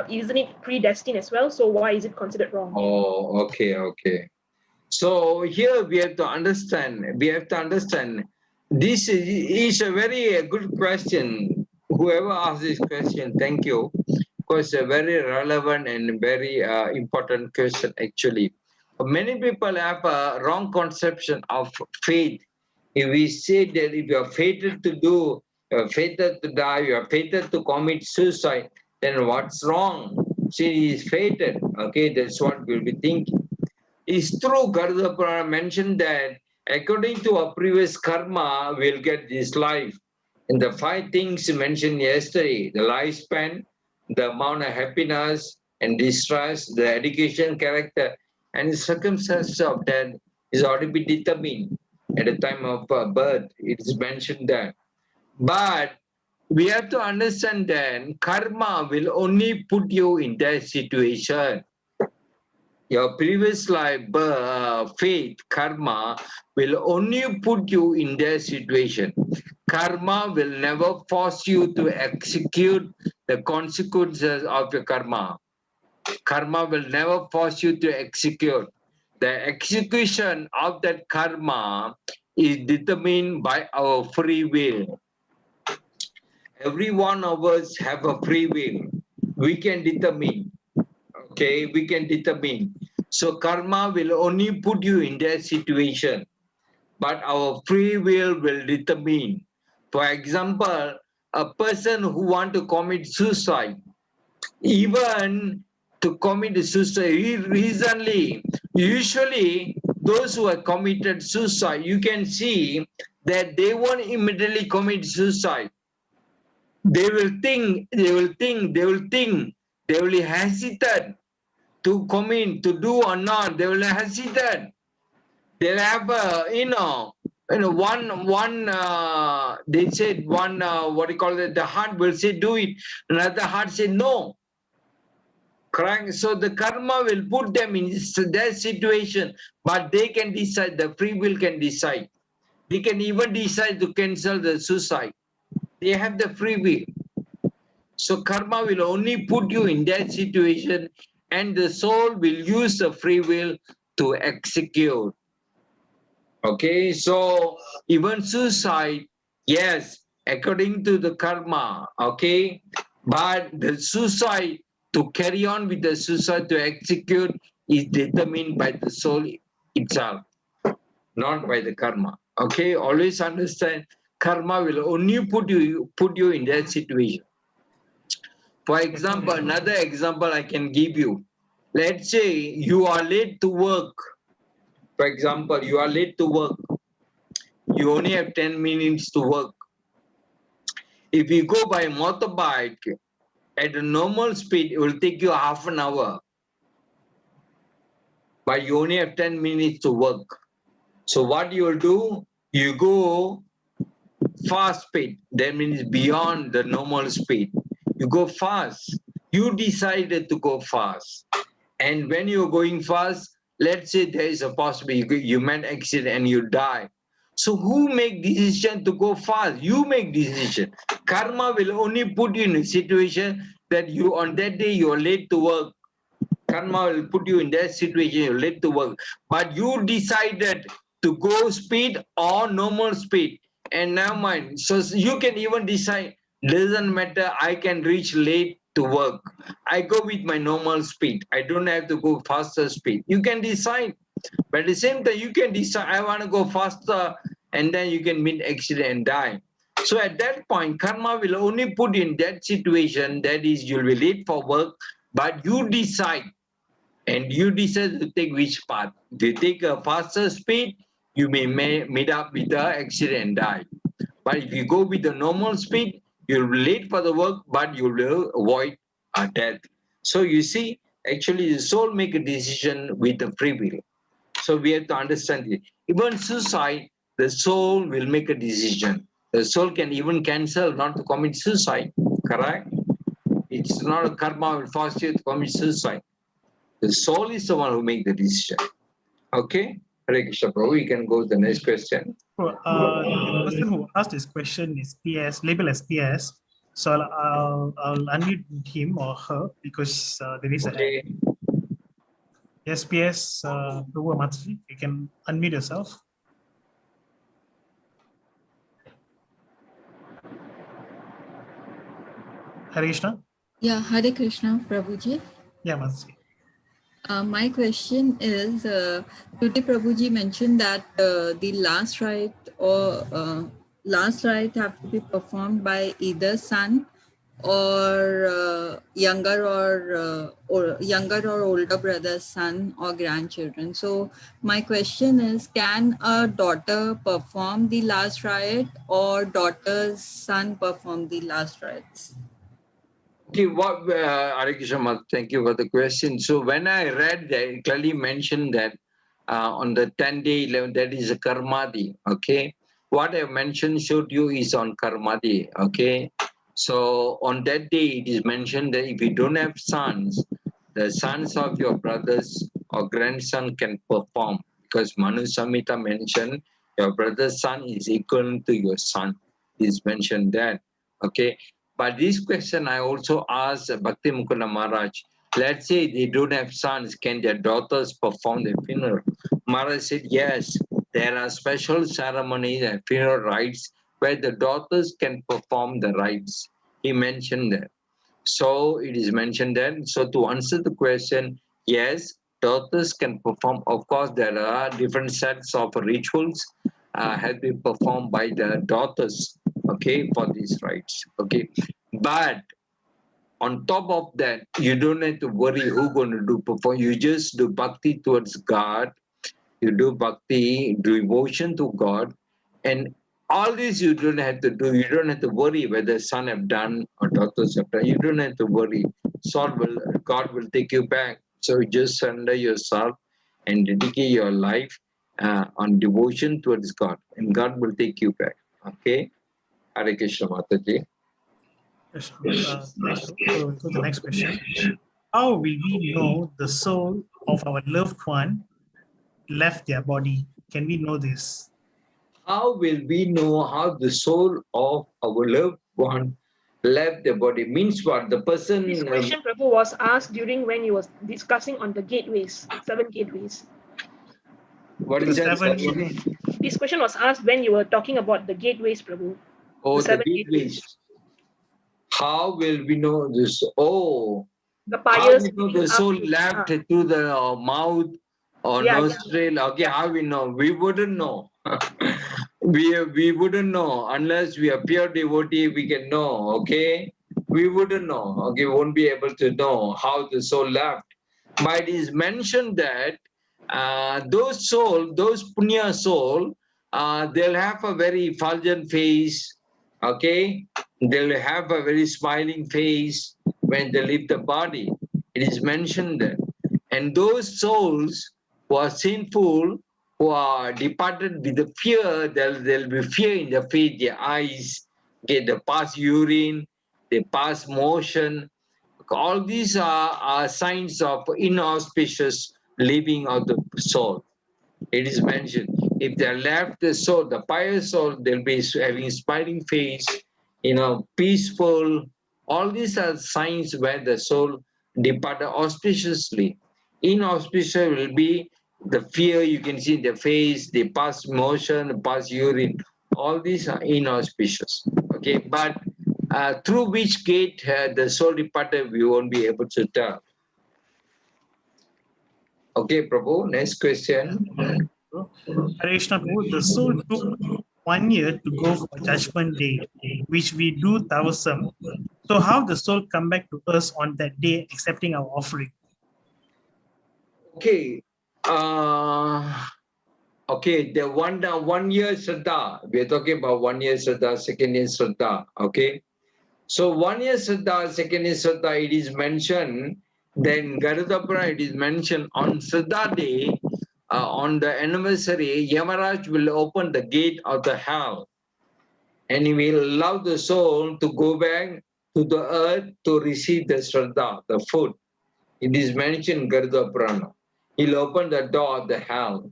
isn't it predestined as well? So why is it considered wrong? Oh, okay, okay. So here we have to understand. This is a very good question. Whoever asked this question, thank you, because a very relevant and very important question actually. Many people have a wrong conception of faith. If we say that if you are fated to do, you are fated to die, you are fated to commit suicide, then what's wrong? She is fated. Okay, that's what we'll be thinking. It's true, Garuda Purana mentioned that according to our previous karma, we'll get this life. And the five things mentioned yesterday, the lifespan, the amount of happiness and distress, the education, character, and the circumstances of that is already been determined at the time of birth. It is mentioned there. But we have to understand that karma will only put you in that situation. Your previous life, faith, karma will only put you in that situation. Karma will never force you to execute the consequences of your karma. Karma will never force you to execute. The execution of that karma is determined by our free will. Every one of us have a free will. We can determine. Okay, we can determine. So karma will only put you in that situation, but our free will determine. For example, a person who want to commit suicide, even to commit suicide recently, usually those who have committed suicide, you can see that they won't immediately commit suicide. They will think, they will hesitate to commit, to do or not. They will hesitate. They'll have they said one, what do you call it, the heart will say do it, another heart say no. Correct? So the karma will put them in that situation, but they can decide, the free will can decide. They can even decide to cancel the suicide. They have the free will. So karma will only put you in that situation, and the soul will use the free will to execute. Okay, so even suicide, yes, according to the karma, okay, but the suicide, to carry on with the suicide, to execute, is determined by the soul itself, not by the karma. Okay, always understand, karma will only put you in that situation. For example, another example I can give you. Let's say you are late to work. For example, you are late to work. You only have 10 minutes to work. If you go by motorbike at a normal speed, it will take you half an hour. But you only have 10 minutes to work. So what you will do, you go fast speed. That means beyond the normal speed. You go fast. You decided to go fast. And when you're going fast, let's say there is a possibility you met accident and you die. So who make decision to go fast? You make decision. Karma will only put you in a situation that you on that day you're late to work. Karma will put you in that situation, you're late to work. But you decided to go speed or normal speed. And never mind. So you can even decide, doesn't matter, I can reach late to work. I go with my normal speed. I don't have to go faster speed. You can decide. But at the same time, you can decide, I want to go faster, and then you can meet accident and die. So at that point, karma will only put you in that situation, that is, you'll be late for work, but you decide. and you decide to take which path. If you take a faster speed, you may meet up with the accident and die. But if you go with the normal speed, you'll be late for the work, but you will avoid death. So you see, actually the soul make a decision with the free will. So we have to understand it. Even suicide, the soul will make a decision. The soul can even cancel not to commit suicide, correct? It's not a karma will force you to commit suicide. The soul is the one who make the decision. Okay? Hare Krishna Prabhu, we can go to the next question. So, the person who asked this question is PS, labeled as PS. So I'll unmute him or her because there is Okay. Yes, PS, Prabhu Matsuri, you can unmute yourself. Hare Krishna. Yeah, Hare Krishna, Prabhuji. Yeah, Matsuri. My question is, today Prabhuji mentioned that the last rite have to be performed by either son or younger or older brother's son or grandchildren. So my question is, can a daughter perform the last rite or daughter's son perform the last rites? Okay, Hare Krishna, thank you for the question. So when I read that, it clearly mentioned that on the 10 day, 11, that is a karmadi, okay? What I mentioned showed you is on karmadi, okay? So on that day, it is mentioned that if you don't have sons, the sons of your brothers or grandson can perform, because Manu Samhita mentioned your brother's son is equal to your son. Is mentioned that, okay? But this question I also asked Bhakti Mukunda Maharaj. Let's say they don't have sons, can their daughters perform the funeral? Maharaj said, yes, there are special ceremonies and funeral rites where the daughters can perform the rites. He mentioned that. So it is mentioned that. So to answer the question, yes, daughters can perform. Of course, there are different sets of rituals have been performed by the daughters, okay, for these rites, okay. But on top of that, you don't have to worry who going to do perform. You just do bhakti towards God. You do bhakti, devotion to God, and all this you don't have to do. You don't have to worry whether son have done or daughters have done. You don't have to worry. God will take you back. So just surrender yourself and dedicate your life on devotion towards God, and God will take you back. Okay, Hare Krishna Mataji. Thanks, Prabhu. So we'll go to the next question. How will we know the soul of our loved one left their body? Can we know this? How will we know how the soul of our loved one left the body? Means what? The person. This question, Prabhu, was asked during when he was discussing on the gateways, 7 gateways. What is that? This question was asked when you were talking about the gateways, Prabhu. Oh, the gateways. How will we know this? Oh, how we know the soul left through the mouth or nostril? Yeah. Okay, how we know? We wouldn't know. we wouldn't know unless we are pure devotee. We can know. Okay, we wouldn't know. Okay, we won't be able to know how the soul left. But it is mentioned that those punya soul, they'll have a very effulgent face. Okay, they'll have a very smiling face when they leave the body. It is mentioned that. And those souls who are sinful, who are departed with the fear, there'll be fear in the face, their eyes, okay, they pass urine, they pass motion. All these are signs of inauspicious living of the soul. It is mentioned. If they left the soul, the pious soul, they'll be having smiling face, peaceful. All these are signs where the soul departed auspiciously. Inauspicious will be the fear you can see in the face, the past motion, past urine. All these are inauspicious. Okay, but through which gate the soul departed, we won't be able to tell. Okay, Prabhu, next question. Hare Krishna Prabhu, the soul took 1 year to go for Judgment Day, which we do Tavasam. So how the soul come back to us on that day accepting our offering? Okay. Okay, the 1 year Shraddha. We are talking about 1 year Shraddha, 2nd year Shraddha. Okay. So 1 year Shraddha, 2nd year Shraddha, it is mentioned, then Garuda Purana, it is mentioned on Shraddha day, on the anniversary, Yamaraj will open the gate of the hell and he will allow the soul to go back to the earth to receive the Shraddha, the food. It is mentioned in Garuda Purana. He'll open the door of the hell,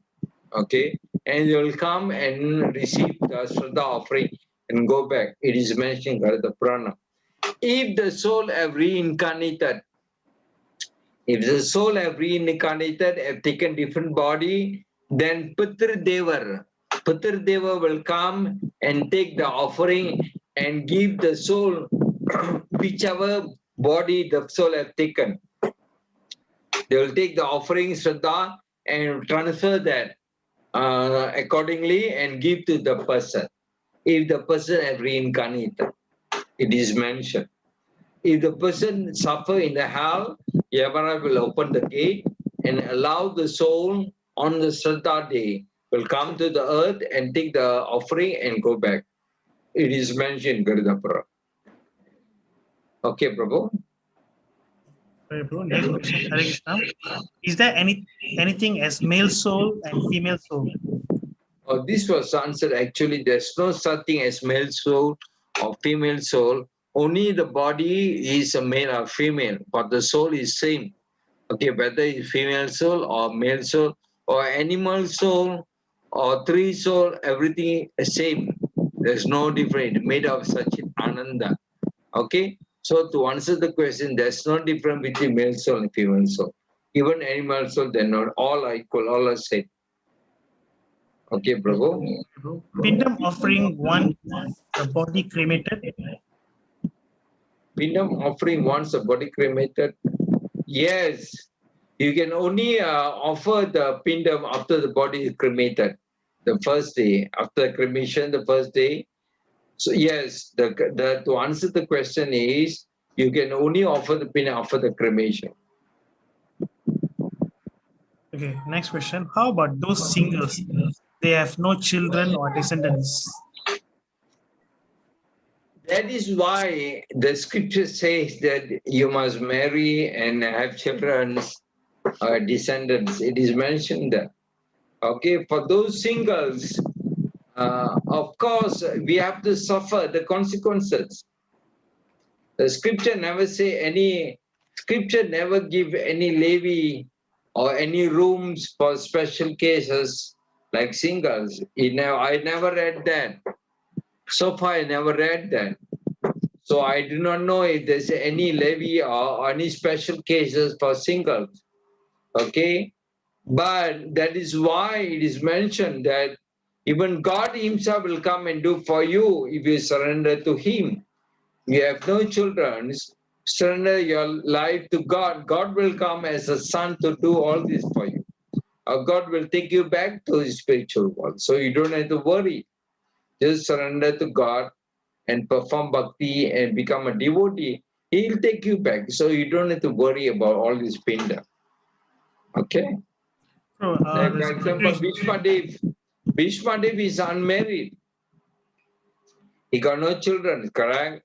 okay, and you'll come and receive the Shraddha offering and go back. It is mentioned in Garuda Purana. If the soul have reincarnated, if the soul have reincarnated, have taken different body, then Putr Deva will come and take the offering and give the soul whichever body the soul have taken. They will take the offering Shraddha and transfer that accordingly and give to the person. If the person have reincarnated, it is mentioned. If the person suffer in the hell, Yavana will open the gate and allow the soul on the Shraddha day will come to the earth and take the offering and go back. It is mentioned in Garuda Purana. Okay, Prabhu. Sorry, bro. Next question, Hare Krishna. Is there anything as male soul and female soul? Oh, this was answered. Actually, there's no such thing as male soul or female soul. Only the body is a male or female, but the soul is same. Okay, whether it's female soul or male soul or animal soul or tree soul, everything is same. There's no difference. Made of such ananda. Okay, so to answer the question, there's no difference between male soul and female soul. Even animal soul, they're not all are equal, all are same. Okay, Prabhu. Pindam offering once the body cremated. Pindam offering once a body cremated. Yes, you can only offer the pindam after the body is cremated. The first day after cremation, the first day. So yes, the to answer the question is you can only offer the pindam after the cremation. Okay, next question. How about those singles? They have no children or descendants. That is why the scripture says that you must marry and have children, descendants. It is mentioned there. Okay, for those singles, of course, we have to suffer the consequences. The scripture never say any, scripture never give any levy or any rooms for special cases like singles. I never read that. So far, I never read that. So I do not know if there's any levy or any special cases for singles. Okay? But that is why it is mentioned that even God himself will come and do for you if you surrender to him. You have no children, surrender your life to God. God will come as a son to do all this for you. Or God will take you back to his spiritual world. So you don't have to worry. Just surrender to God and perform bhakti and become a devotee. He'll take you back. So you don't have to worry about all this pinda. Okay? So, Like, for example, Bhishma Dev is unmarried. He got no children, correct?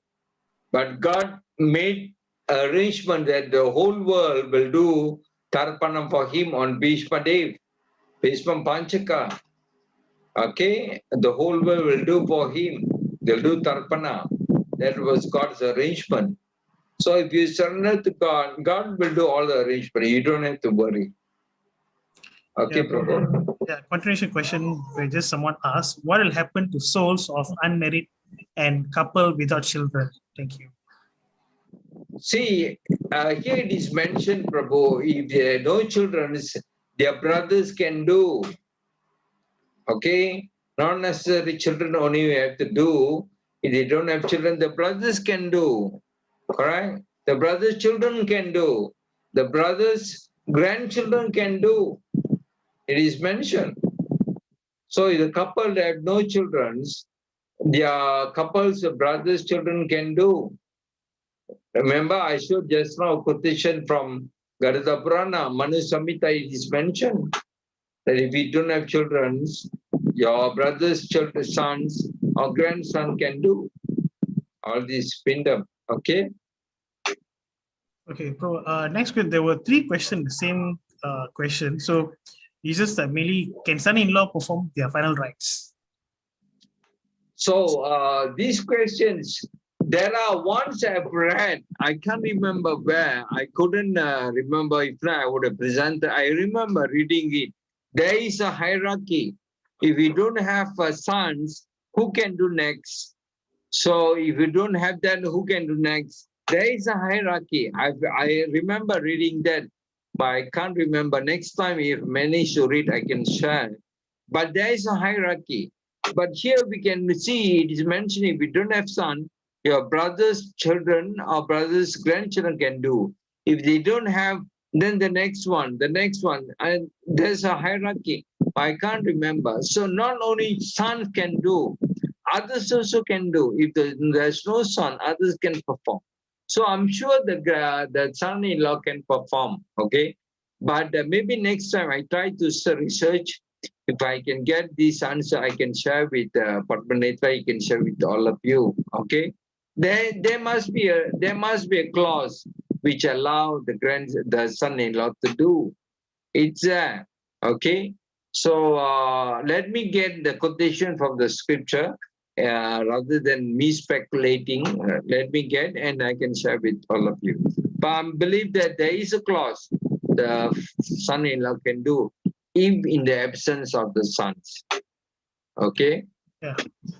But God made arrangement that the whole world will do tarpanam for him on Bhishma Dev, Bhishma Panchaka. Okay? The whole world will do for him. They'll do tarpana. That was God's arrangement. So if you surrender to God, God will do all the arrangement. You don't have to worry. Okay, yeah, Prabhu. Yeah, continuation question where just someone asked, what will happen to souls of unmarried and couple without children? Thank you. See, here it is mentioned, Prabhu, if there are no children, their brothers can do. Okay? Not necessarily children only you have to do. If they don't have children, the brothers can do. Correct? The brothers' children can do. The brothers' grandchildren can do. It is mentioned. So if the couple that have no children, their couples, brothers' children can do. Remember, I showed just now a quotation from Garuda Purana, Manu Samhita, it is mentioned that if you don't have children, your brother's children, sons or grandson can do all this pindam. Okay. Okay, next question. There were 3 questions, the same question. So, it's just that mainly can son-in-law perform their final rites? So these questions, there are ones I've read. I can't remember where. I couldn't remember. If not, I would have presented. I remember reading it. There is a hierarchy. If you don't have sons, who can do next? So if you don't have that, who can do next? There is a hierarchy. I remember reading that, but I can't remember. Next time, if manage to read, I can share. But there is a hierarchy. But here we can see it is mentioned if you don't have son, your brother's children or brother's grandchildren can do. If they don't have, then the next one, and there's a hierarchy. I can't remember. So not only sons can do, others also can do. If there's no son, others can perform. So I'm sure the son-in-law can perform, okay? But maybe next time I try to research. If I can get this answer, I can share with Padmaneta, I can share with all of you, okay? There must be a clause which allow the son-in-law to do. It's there, okay? So let me get the quotation from the scripture rather than me speculating. Let me get and I can share with all of you. But I believe that there is a clause the son-in-law can do if in the absence of the sons. Okay? Yeah,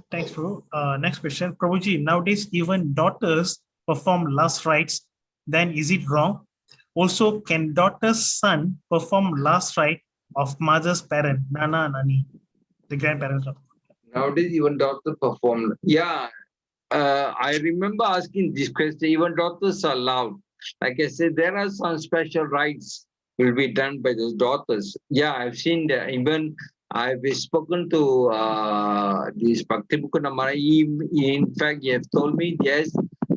thanks, bro. Next question. Prabhuji, nowadays even daughters perform last rites, then is it wrong? Also, can daughter's son perform last rite of mother's parent, Nana, Nani, the grandparents? Nowadays even daughters perform. Yeah, I remember asking this question, even daughters are allowed. Like I said, there are some special rites will be done by those daughters. Yeah, I've seen that. Even I've spoken to this Bhakti Mukunda. In fact, you have told me, yes,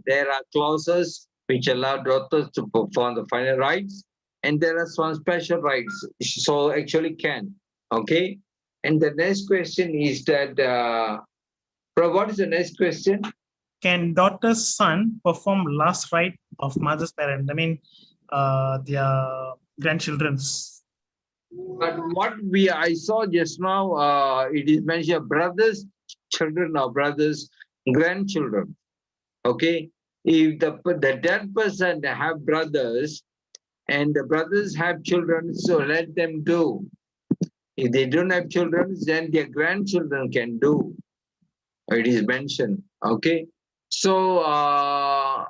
there are clauses which allow daughters to perform the final rites, and there are some special rites. So actually can. Okay? And the next question is that, what is the next question? Can daughter's son perform last rite of mother's parent? I mean, their grandchildren's. But what I saw just now, it is mentioned brothers, children or brothers, grandchildren. Okay, if the dead person have brothers and the brothers have children, so let them do. If they don't have children, then their grandchildren can do. It is mentioned. Okay, so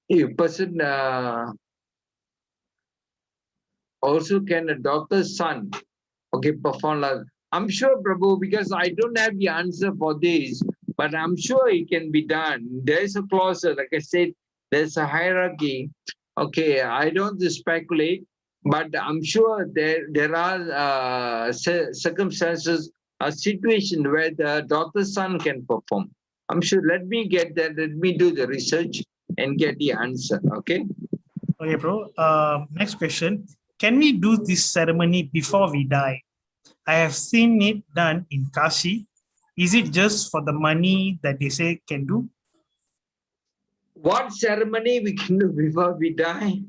if person also can a doctor's son, okay, perform like. I'm sure, Prabhu, because I don't have the answer for this, but I'm sure it can be done. There is a clause, like I said, there's a hierarchy. Okay, I don't speculate, but I'm sure there are circumstances, a situation where the daughter's son can perform. I'm sure. Let me get that. Let me do the research and get the answer. Okay. Okay, bro. Next question. Can we do this ceremony before we die? I have seen it done in Kashi. Is it just for the money that they say can do? What ceremony we can do before we die?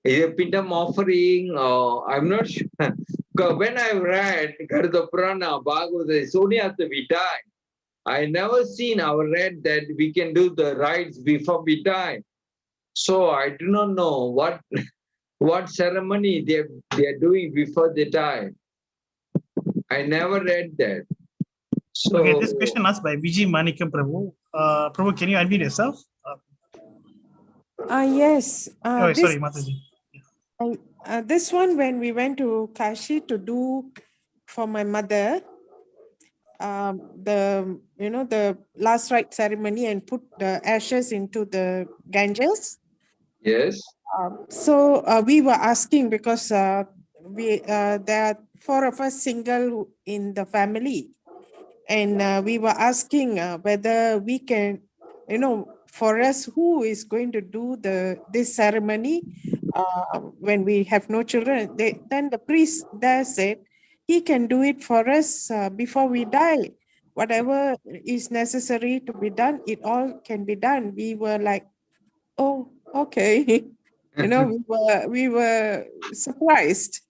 Is a pindam offering? I'm not sure. When I read Garuda Purana, Bhagavad, it's only after we die. I never seen or read that we can do the rites before we die. So I do not know what ceremony they are doing before they die. I never read that. So okay, this question asked by Vijay Manikam Prabhu. Prabhu, can you unmute yourself? Yes. Sorry, Mataji. This one, when we went to Kashi to do for my mother, the last rite ceremony and put the ashes into the Ganges. Yes. So we were asking because there are 4 of us single in the family, and we were asking whether we can, for us who is going to do this ceremony, when we have no children, then the priest there said, he can do it for us before we die. Whatever is necessary to be done, it all can be done. We were like, oh, okay. We were surprised.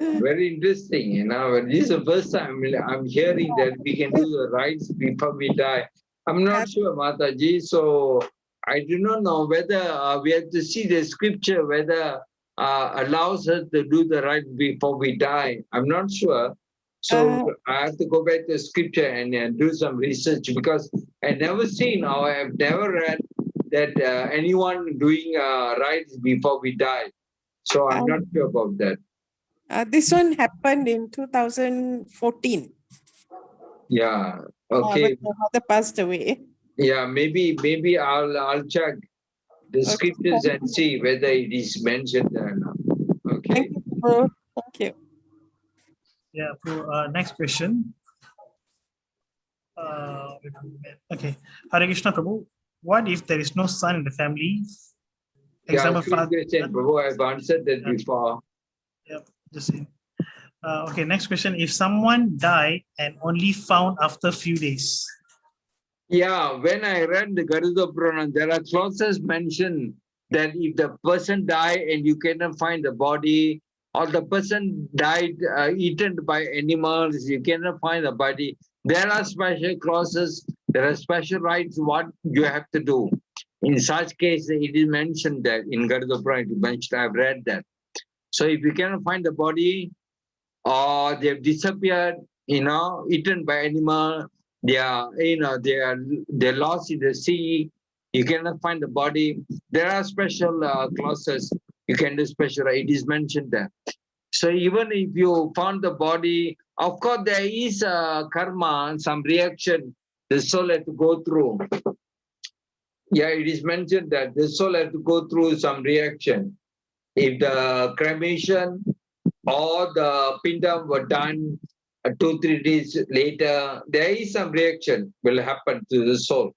Very interesting. This is the first time I'm hearing that we can do the rites before we die. I'm not sure, Mataji. So I do not know whether we have to see the scripture whether allows us to do the right before we die. I'm not sure. So I have to go back to scripture and do some research because I never seen or I've never read that anyone doing rites before we die. So I'm not sure about that. This one happened in 2014. Yeah. When Okay. my mother passed away. Yeah. Maybe I'll check the scriptures and see whether it is mentioned there or not. Okay. Thank you, bro. Thank you. Yeah. Next question. Okay. Hare Krishna Prabhu. What if there is no son in the family? Example, yeah, question, Prabhu. I've answered that before. Yep. Just saying. Okay, next question. If someone died and only found after a few days. Yeah, when I read the Garuda Purana, there are clauses mentioned that if the person died and you cannot find the body, or the person died eaten by animals, you cannot find the body, there are special clauses, there are special rights, what you have to do. In such case, it is mentioned that in Garuda Purana, I've read that. So if you cannot find the body, or they've disappeared, eaten by animal, they're lost in the sea, you cannot find the body. There are special clauses. You can do special. It is mentioned there. So even if you found the body, of course there is a karma, some reaction the soul had to go through. Yeah, it is mentioned that the soul had to go through some reaction. If the cremation or the pindam were done 2-3 days later, there is some reaction will happen to the soul.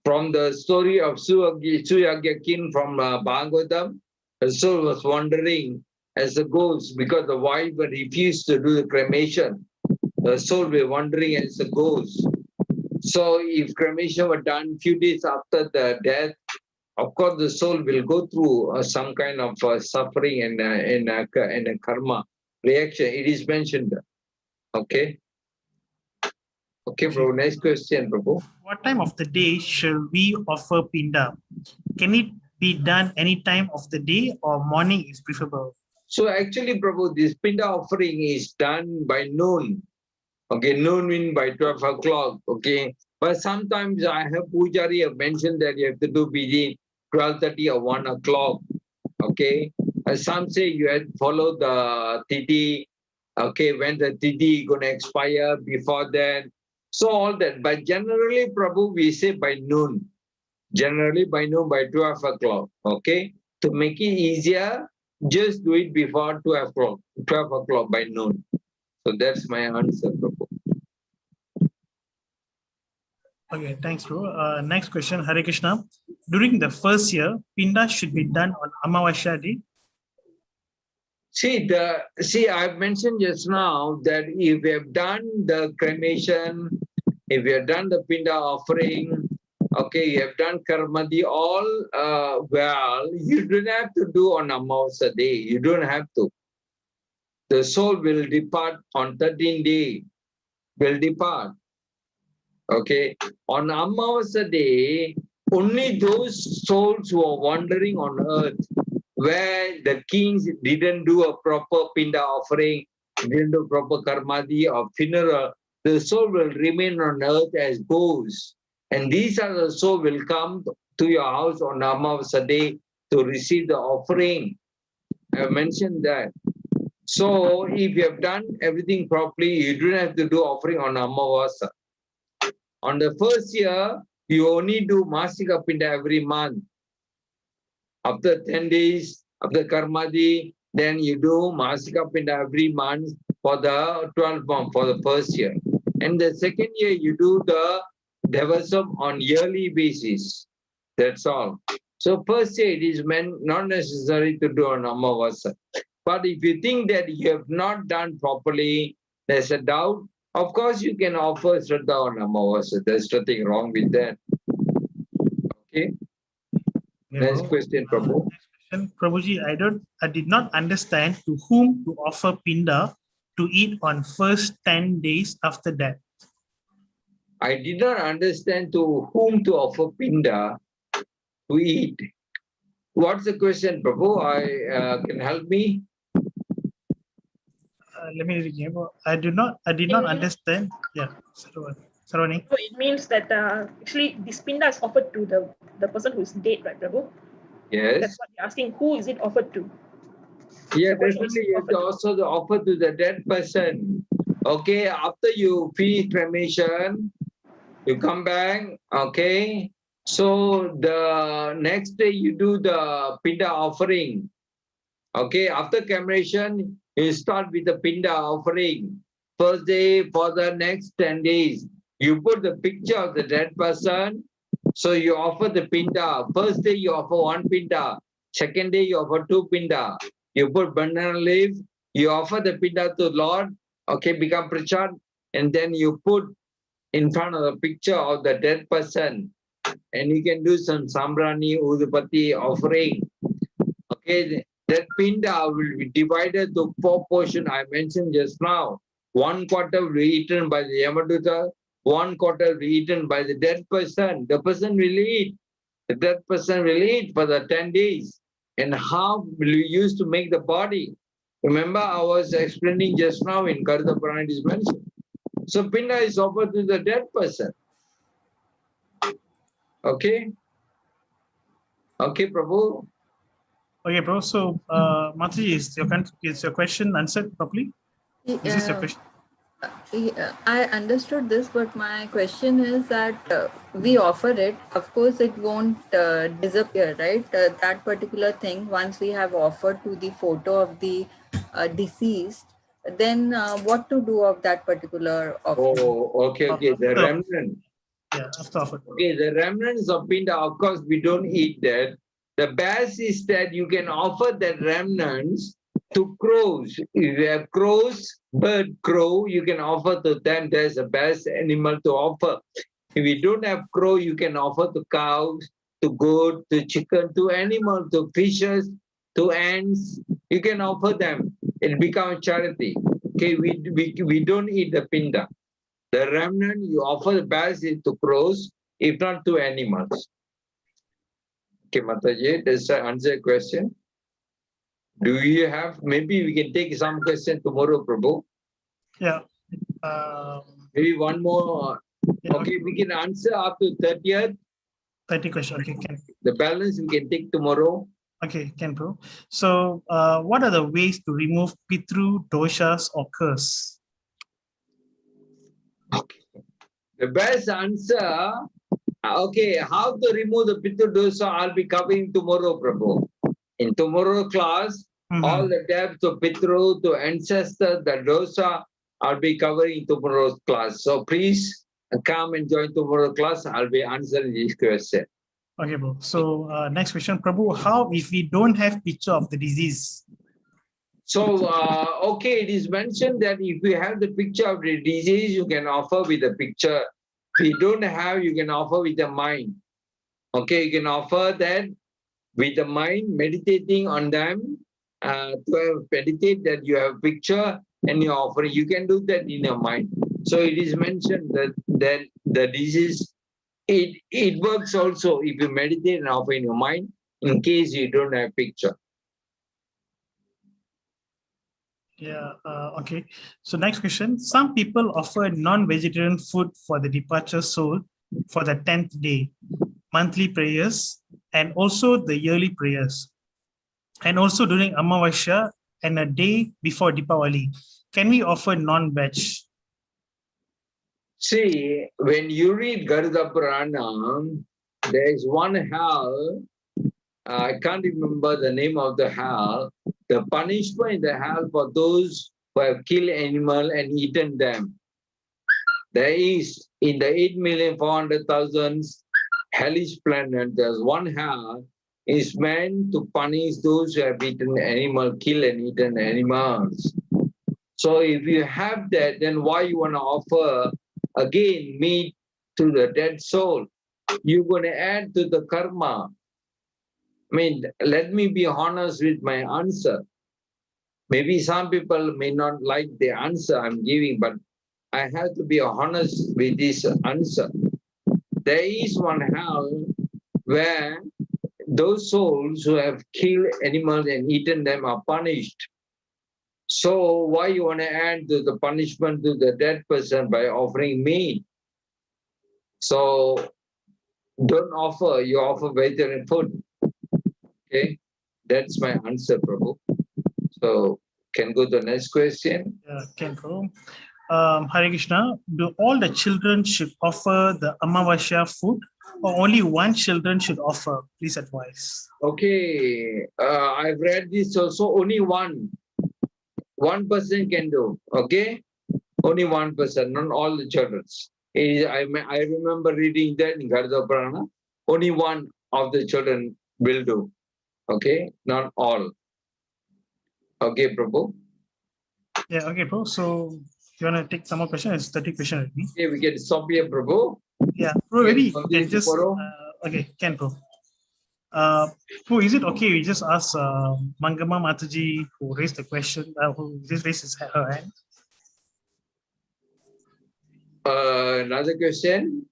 From the story of Suyagya king from Bhagavatam, the soul was wandering as a ghost because the wife refused to do the cremation. The soul was wandering as a ghost. So if cremation were done few days after the death, of course the soul will go through some kind of suffering and a karma reaction. It is mentioned. Okay. Okay, bro. Next question, Prabhu. What time of the day shall we offer pinda? Can it be done any time of the day or morning is preferable? So actually, Prabhu, this pinda offering is done by noon. Okay, noon means by 12 o'clock. Okay, but sometimes I have Pujari have mentioned that you have to do between 12:30 or 1 o'clock. Okay, some say you have to follow the Tithi. Okay, when the Tithi gonna expire before that. So all that, but generally, Prabhu, we say by noon. Generally by noon, by 12 o'clock. Okay, to make it easier, just do it before 12 o'clock. 12 o'clock by noon. So that's my answer, Prabhu. Okay, thanks, bro. Next question, Hare Krishna. During the first year, pinda should be done on Amavasya day. See, I've mentioned just now that if we have done the cremation, if we have done the pinda offering, okay, you have done karmadi all well, you don't have to do on Amavasya day. You don't have to. The soul will depart on 13th day, will depart. Okay, on Amavasya day, only those souls who are wandering on earth, where the kings didn't do a proper pinda offering, didn't do proper karmadi or funeral, the soul will remain on earth as ghosts. And these are the soul will come to your house on Amavasya day to receive the offering. I have mentioned that. So if you have done everything properly, you don't have to do offering on Amavasya. On the first year, you only do Masika Pinda every month. After 10 days, after Karmadi, then you do Masika Pinda every month for the 12 month, for the first year. And the second year, you do the Devasam on yearly basis. That's all. So first day it is not necessary to do an Amavasa. But if you think that you have not done properly, there's a doubt, of course you can offer Shraddha on Amavasa. There's nothing wrong with that. Okay. Next question, Prabhu. Next question, Prabhuji, I did not understand to whom to offer pinda to eat on first 10 days after death. I did not understand to whom to offer pinda to eat. What's the question, Prabhu? Can help me? Let me read again. I did not understand. Yeah, Sarvani. So it means that actually this pinda is offered to the person who is dead, right, Prabhu? Yes. That's what you're asking. Who is it offered to? Yeah, definitely. You have to also offer to the dead person. Okay, after you finish cremation, you come back. Okay, so the next day you do the pinda offering. Okay, after cremation, you start with the pinda offering. First day for the next 10 days, you put the picture of the dead person. So you offer the pinda. First day you offer one pinda. Second day you offer two pinda. You put banana leaf. You offer the pinda to Lord. Okay, become prachad. And then you put in front of the picture of the dead person. And you can do some sambrani, udupati offering. Okay, that pinda will be divided to 4 portions I mentioned just now. 1/4 will be eaten by the Yamaduta, 1/4 will be eaten by the dead person. The person will eat. The dead person will eat for the 10 days. And half will be used to make the body. Remember, I was explaining just now in Garuda Purana it is mentioned. So pinda is offered to the dead person. Okay? Okay, Prabhu? Okay, bro. So, Mataji, is your question answered properly? Is this your question? I understood this, but my question is that we offer it. Of course, it won't disappear, right? That particular thing, once we have offered to the photo of the deceased, then what to do of that particular offering? Oh, okay. The remnant. Yeah, after offer. Okay, the remnants of pinda, of course, we don't eat that. The best is that you can offer the remnants to crows. If you have crows, bird, crow, you can offer to them. That's the best animal to offer. If you don't have crow, you can offer to cows, to goat, to chicken, to animal, to fishes, to ants. You can offer them. It becomes charity. Okay, we don't eat the pinda. The remnant you offer the best is to crows, if not to animals. Okay, Mataji, does that answer your question? Do you have, maybe we can take some question tomorrow, Prabhu? Yeah. Maybe one more. Yeah, okay, we can answer up to 30th. 30 question. Okay, can. The balance we can take tomorrow. Okay, can, bro. So, what are the ways to remove pitru, doshas, or curse? Okay. The best answer, okay, how to remove the pitru dosa, I'll be covering tomorrow, Prabhu. In tomorrow class, all the depths of pitru, to ancestor, the dosa, I'll be covering tomorrow's class. So please come and join tomorrow class. I'll be answering this question. Okay, bro. So next question, Prabhu, how if we don't have picture of the disease? So, okay, it is mentioned that if you have the picture of the disease, you can offer with the picture. If you don't have, you can offer with the mind. Okay, you can offer that with the mind, meditating on them, to meditate that you have picture and you offer. You can do that in your mind. So it is mentioned that the disease, it works also if you meditate and offer in your mind, in case you don't have picture. Yeah, okay. So next question. Some people offer non-vegetarian food for the departure soul for the 10th day, monthly prayers, and also the yearly prayers. And also during Amavasya and a day before Deepavali. Can we offer non-veg? See, when you read Garuda Purana, there is one hell, I can't remember the name of the hell, the punishment in the hell for those who have killed animal and eaten them. There is, in the 8,400,000 hellish planet, there's one hell is meant to punish those who have eaten animal, kill and eaten animals. So if you have that, then why you want to offer again meat to the dead soul? You're going to add to the karma. I mean, let me be honest with my answer. Maybe some people may not like the answer I'm giving, but I have to be honest with this answer. There is one hell where those souls who have killed animals and eaten them are punished. So why you want to add to the punishment to the dead person by offering meat? So don't offer, you offer vegetarian food. Okay, that's my answer, Prabhu. So can go to the next question. Can go. Hare Krishna, do all the children should offer the Amavasya food or only one children should offer? Please advise. Okay, I've read this also, only one person can do, okay? Only one person, not all the children. I remember reading that in Garuda Purana, only one of the children will do, okay? Not all. Okay, Prabhu? Yeah, okay, bro. So you want to take some more questions? It's 30 questions with me. Okay, we can stop here, Prabhu. Yeah, bro, maybe you continue can just, tomorrow. okay, can, bro. Bro, is it okay we just ask Mangama Mataji who raised the question, who just raised her hand? Another question?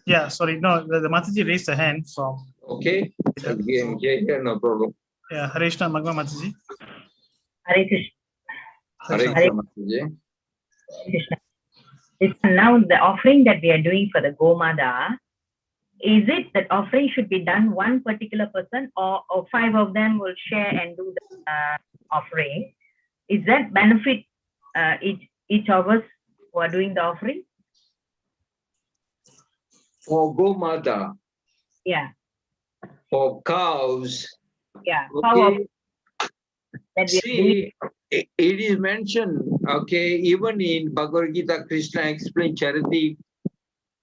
Yeah, sorry, no, the Mataji raised her hand from. Okay, again, yeah, no problem. Yeah, Hare Krishna, Mangama Mataji. Hare Krishna. Hare Krishna, Mataji. Krishna. Now the offering that we are doing for the Gomada, is it that offering should be done one particular person or five of them will share and do the offering? Is that benefit each of us who are doing the offering? For Gomada. Yeah. For cows. Yeah. Okay. See, it is mentioned, okay, even in Bhagavad Gita, Krishna explained charity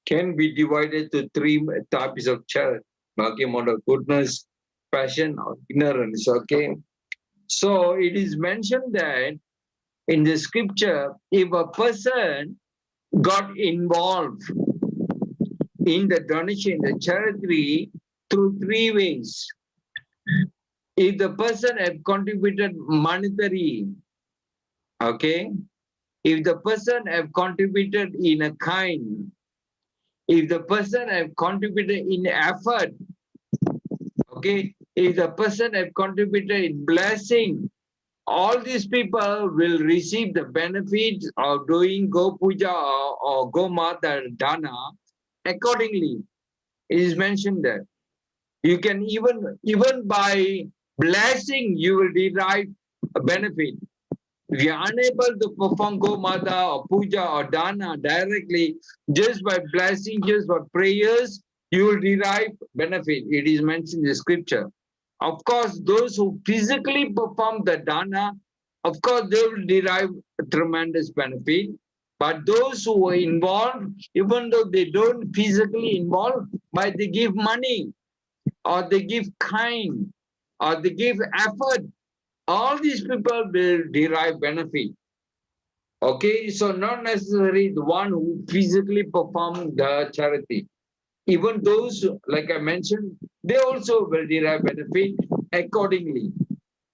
can be divided to three types of charity. Okay, mode of goodness, passion, or ignorance. Okay. So it is mentioned that in the scripture, if a person got involved in the donation, the charity, through three ways. If the person have contributed monetary, okay, if the person have contributed in a kind, if the person have contributed in effort, okay, if the person have contributed in blessing, all these people will receive the benefits of doing Go Puja or Go Mata Dana accordingly. It is mentioned there. You can even by blessing, you will derive a benefit. If you are unable to perform Go Mata or Puja or Dana directly, just by blessing, just by prayers, you will derive benefit. It is mentioned in the scripture. Of course, those who physically perform the Dana, of course, they will derive a tremendous benefit. But those who are involved, even though they don't physically involve, but they give money, or they give kind, or they give effort, all these people will derive benefit. Okay, so not necessarily the one who physically perform the charity. Even those, like I mentioned, they also will derive benefit accordingly.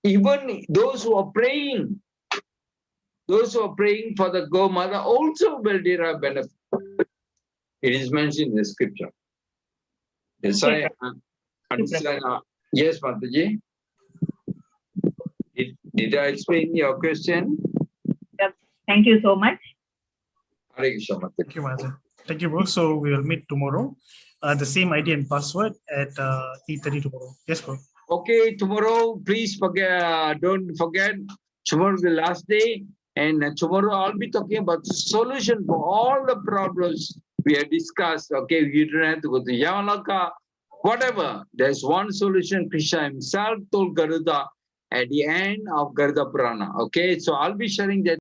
Even those who are praying for the Go Mother also will derive benefit. It is mentioned in the scripture. Yes, I understand. Yes, Mataji. Did I explain your question? Yep. Thank you so much. Hare Krishna, Mataji. Thank you, Mataji. Thank you, bro. So we will meet tomorrow. The same ID and password at 8:30 tomorrow. Yes, bro. Okay, tomorrow, please don't forget, tomorrow is the last day, and tomorrow I'll be talking about the solution for all the problems we have discussed. Okay, you don't have to go to Yamalaka, whatever. There's one solution. Krishna himself told Garuda at the end of Garuda Purana. Okay, so I'll be sharing that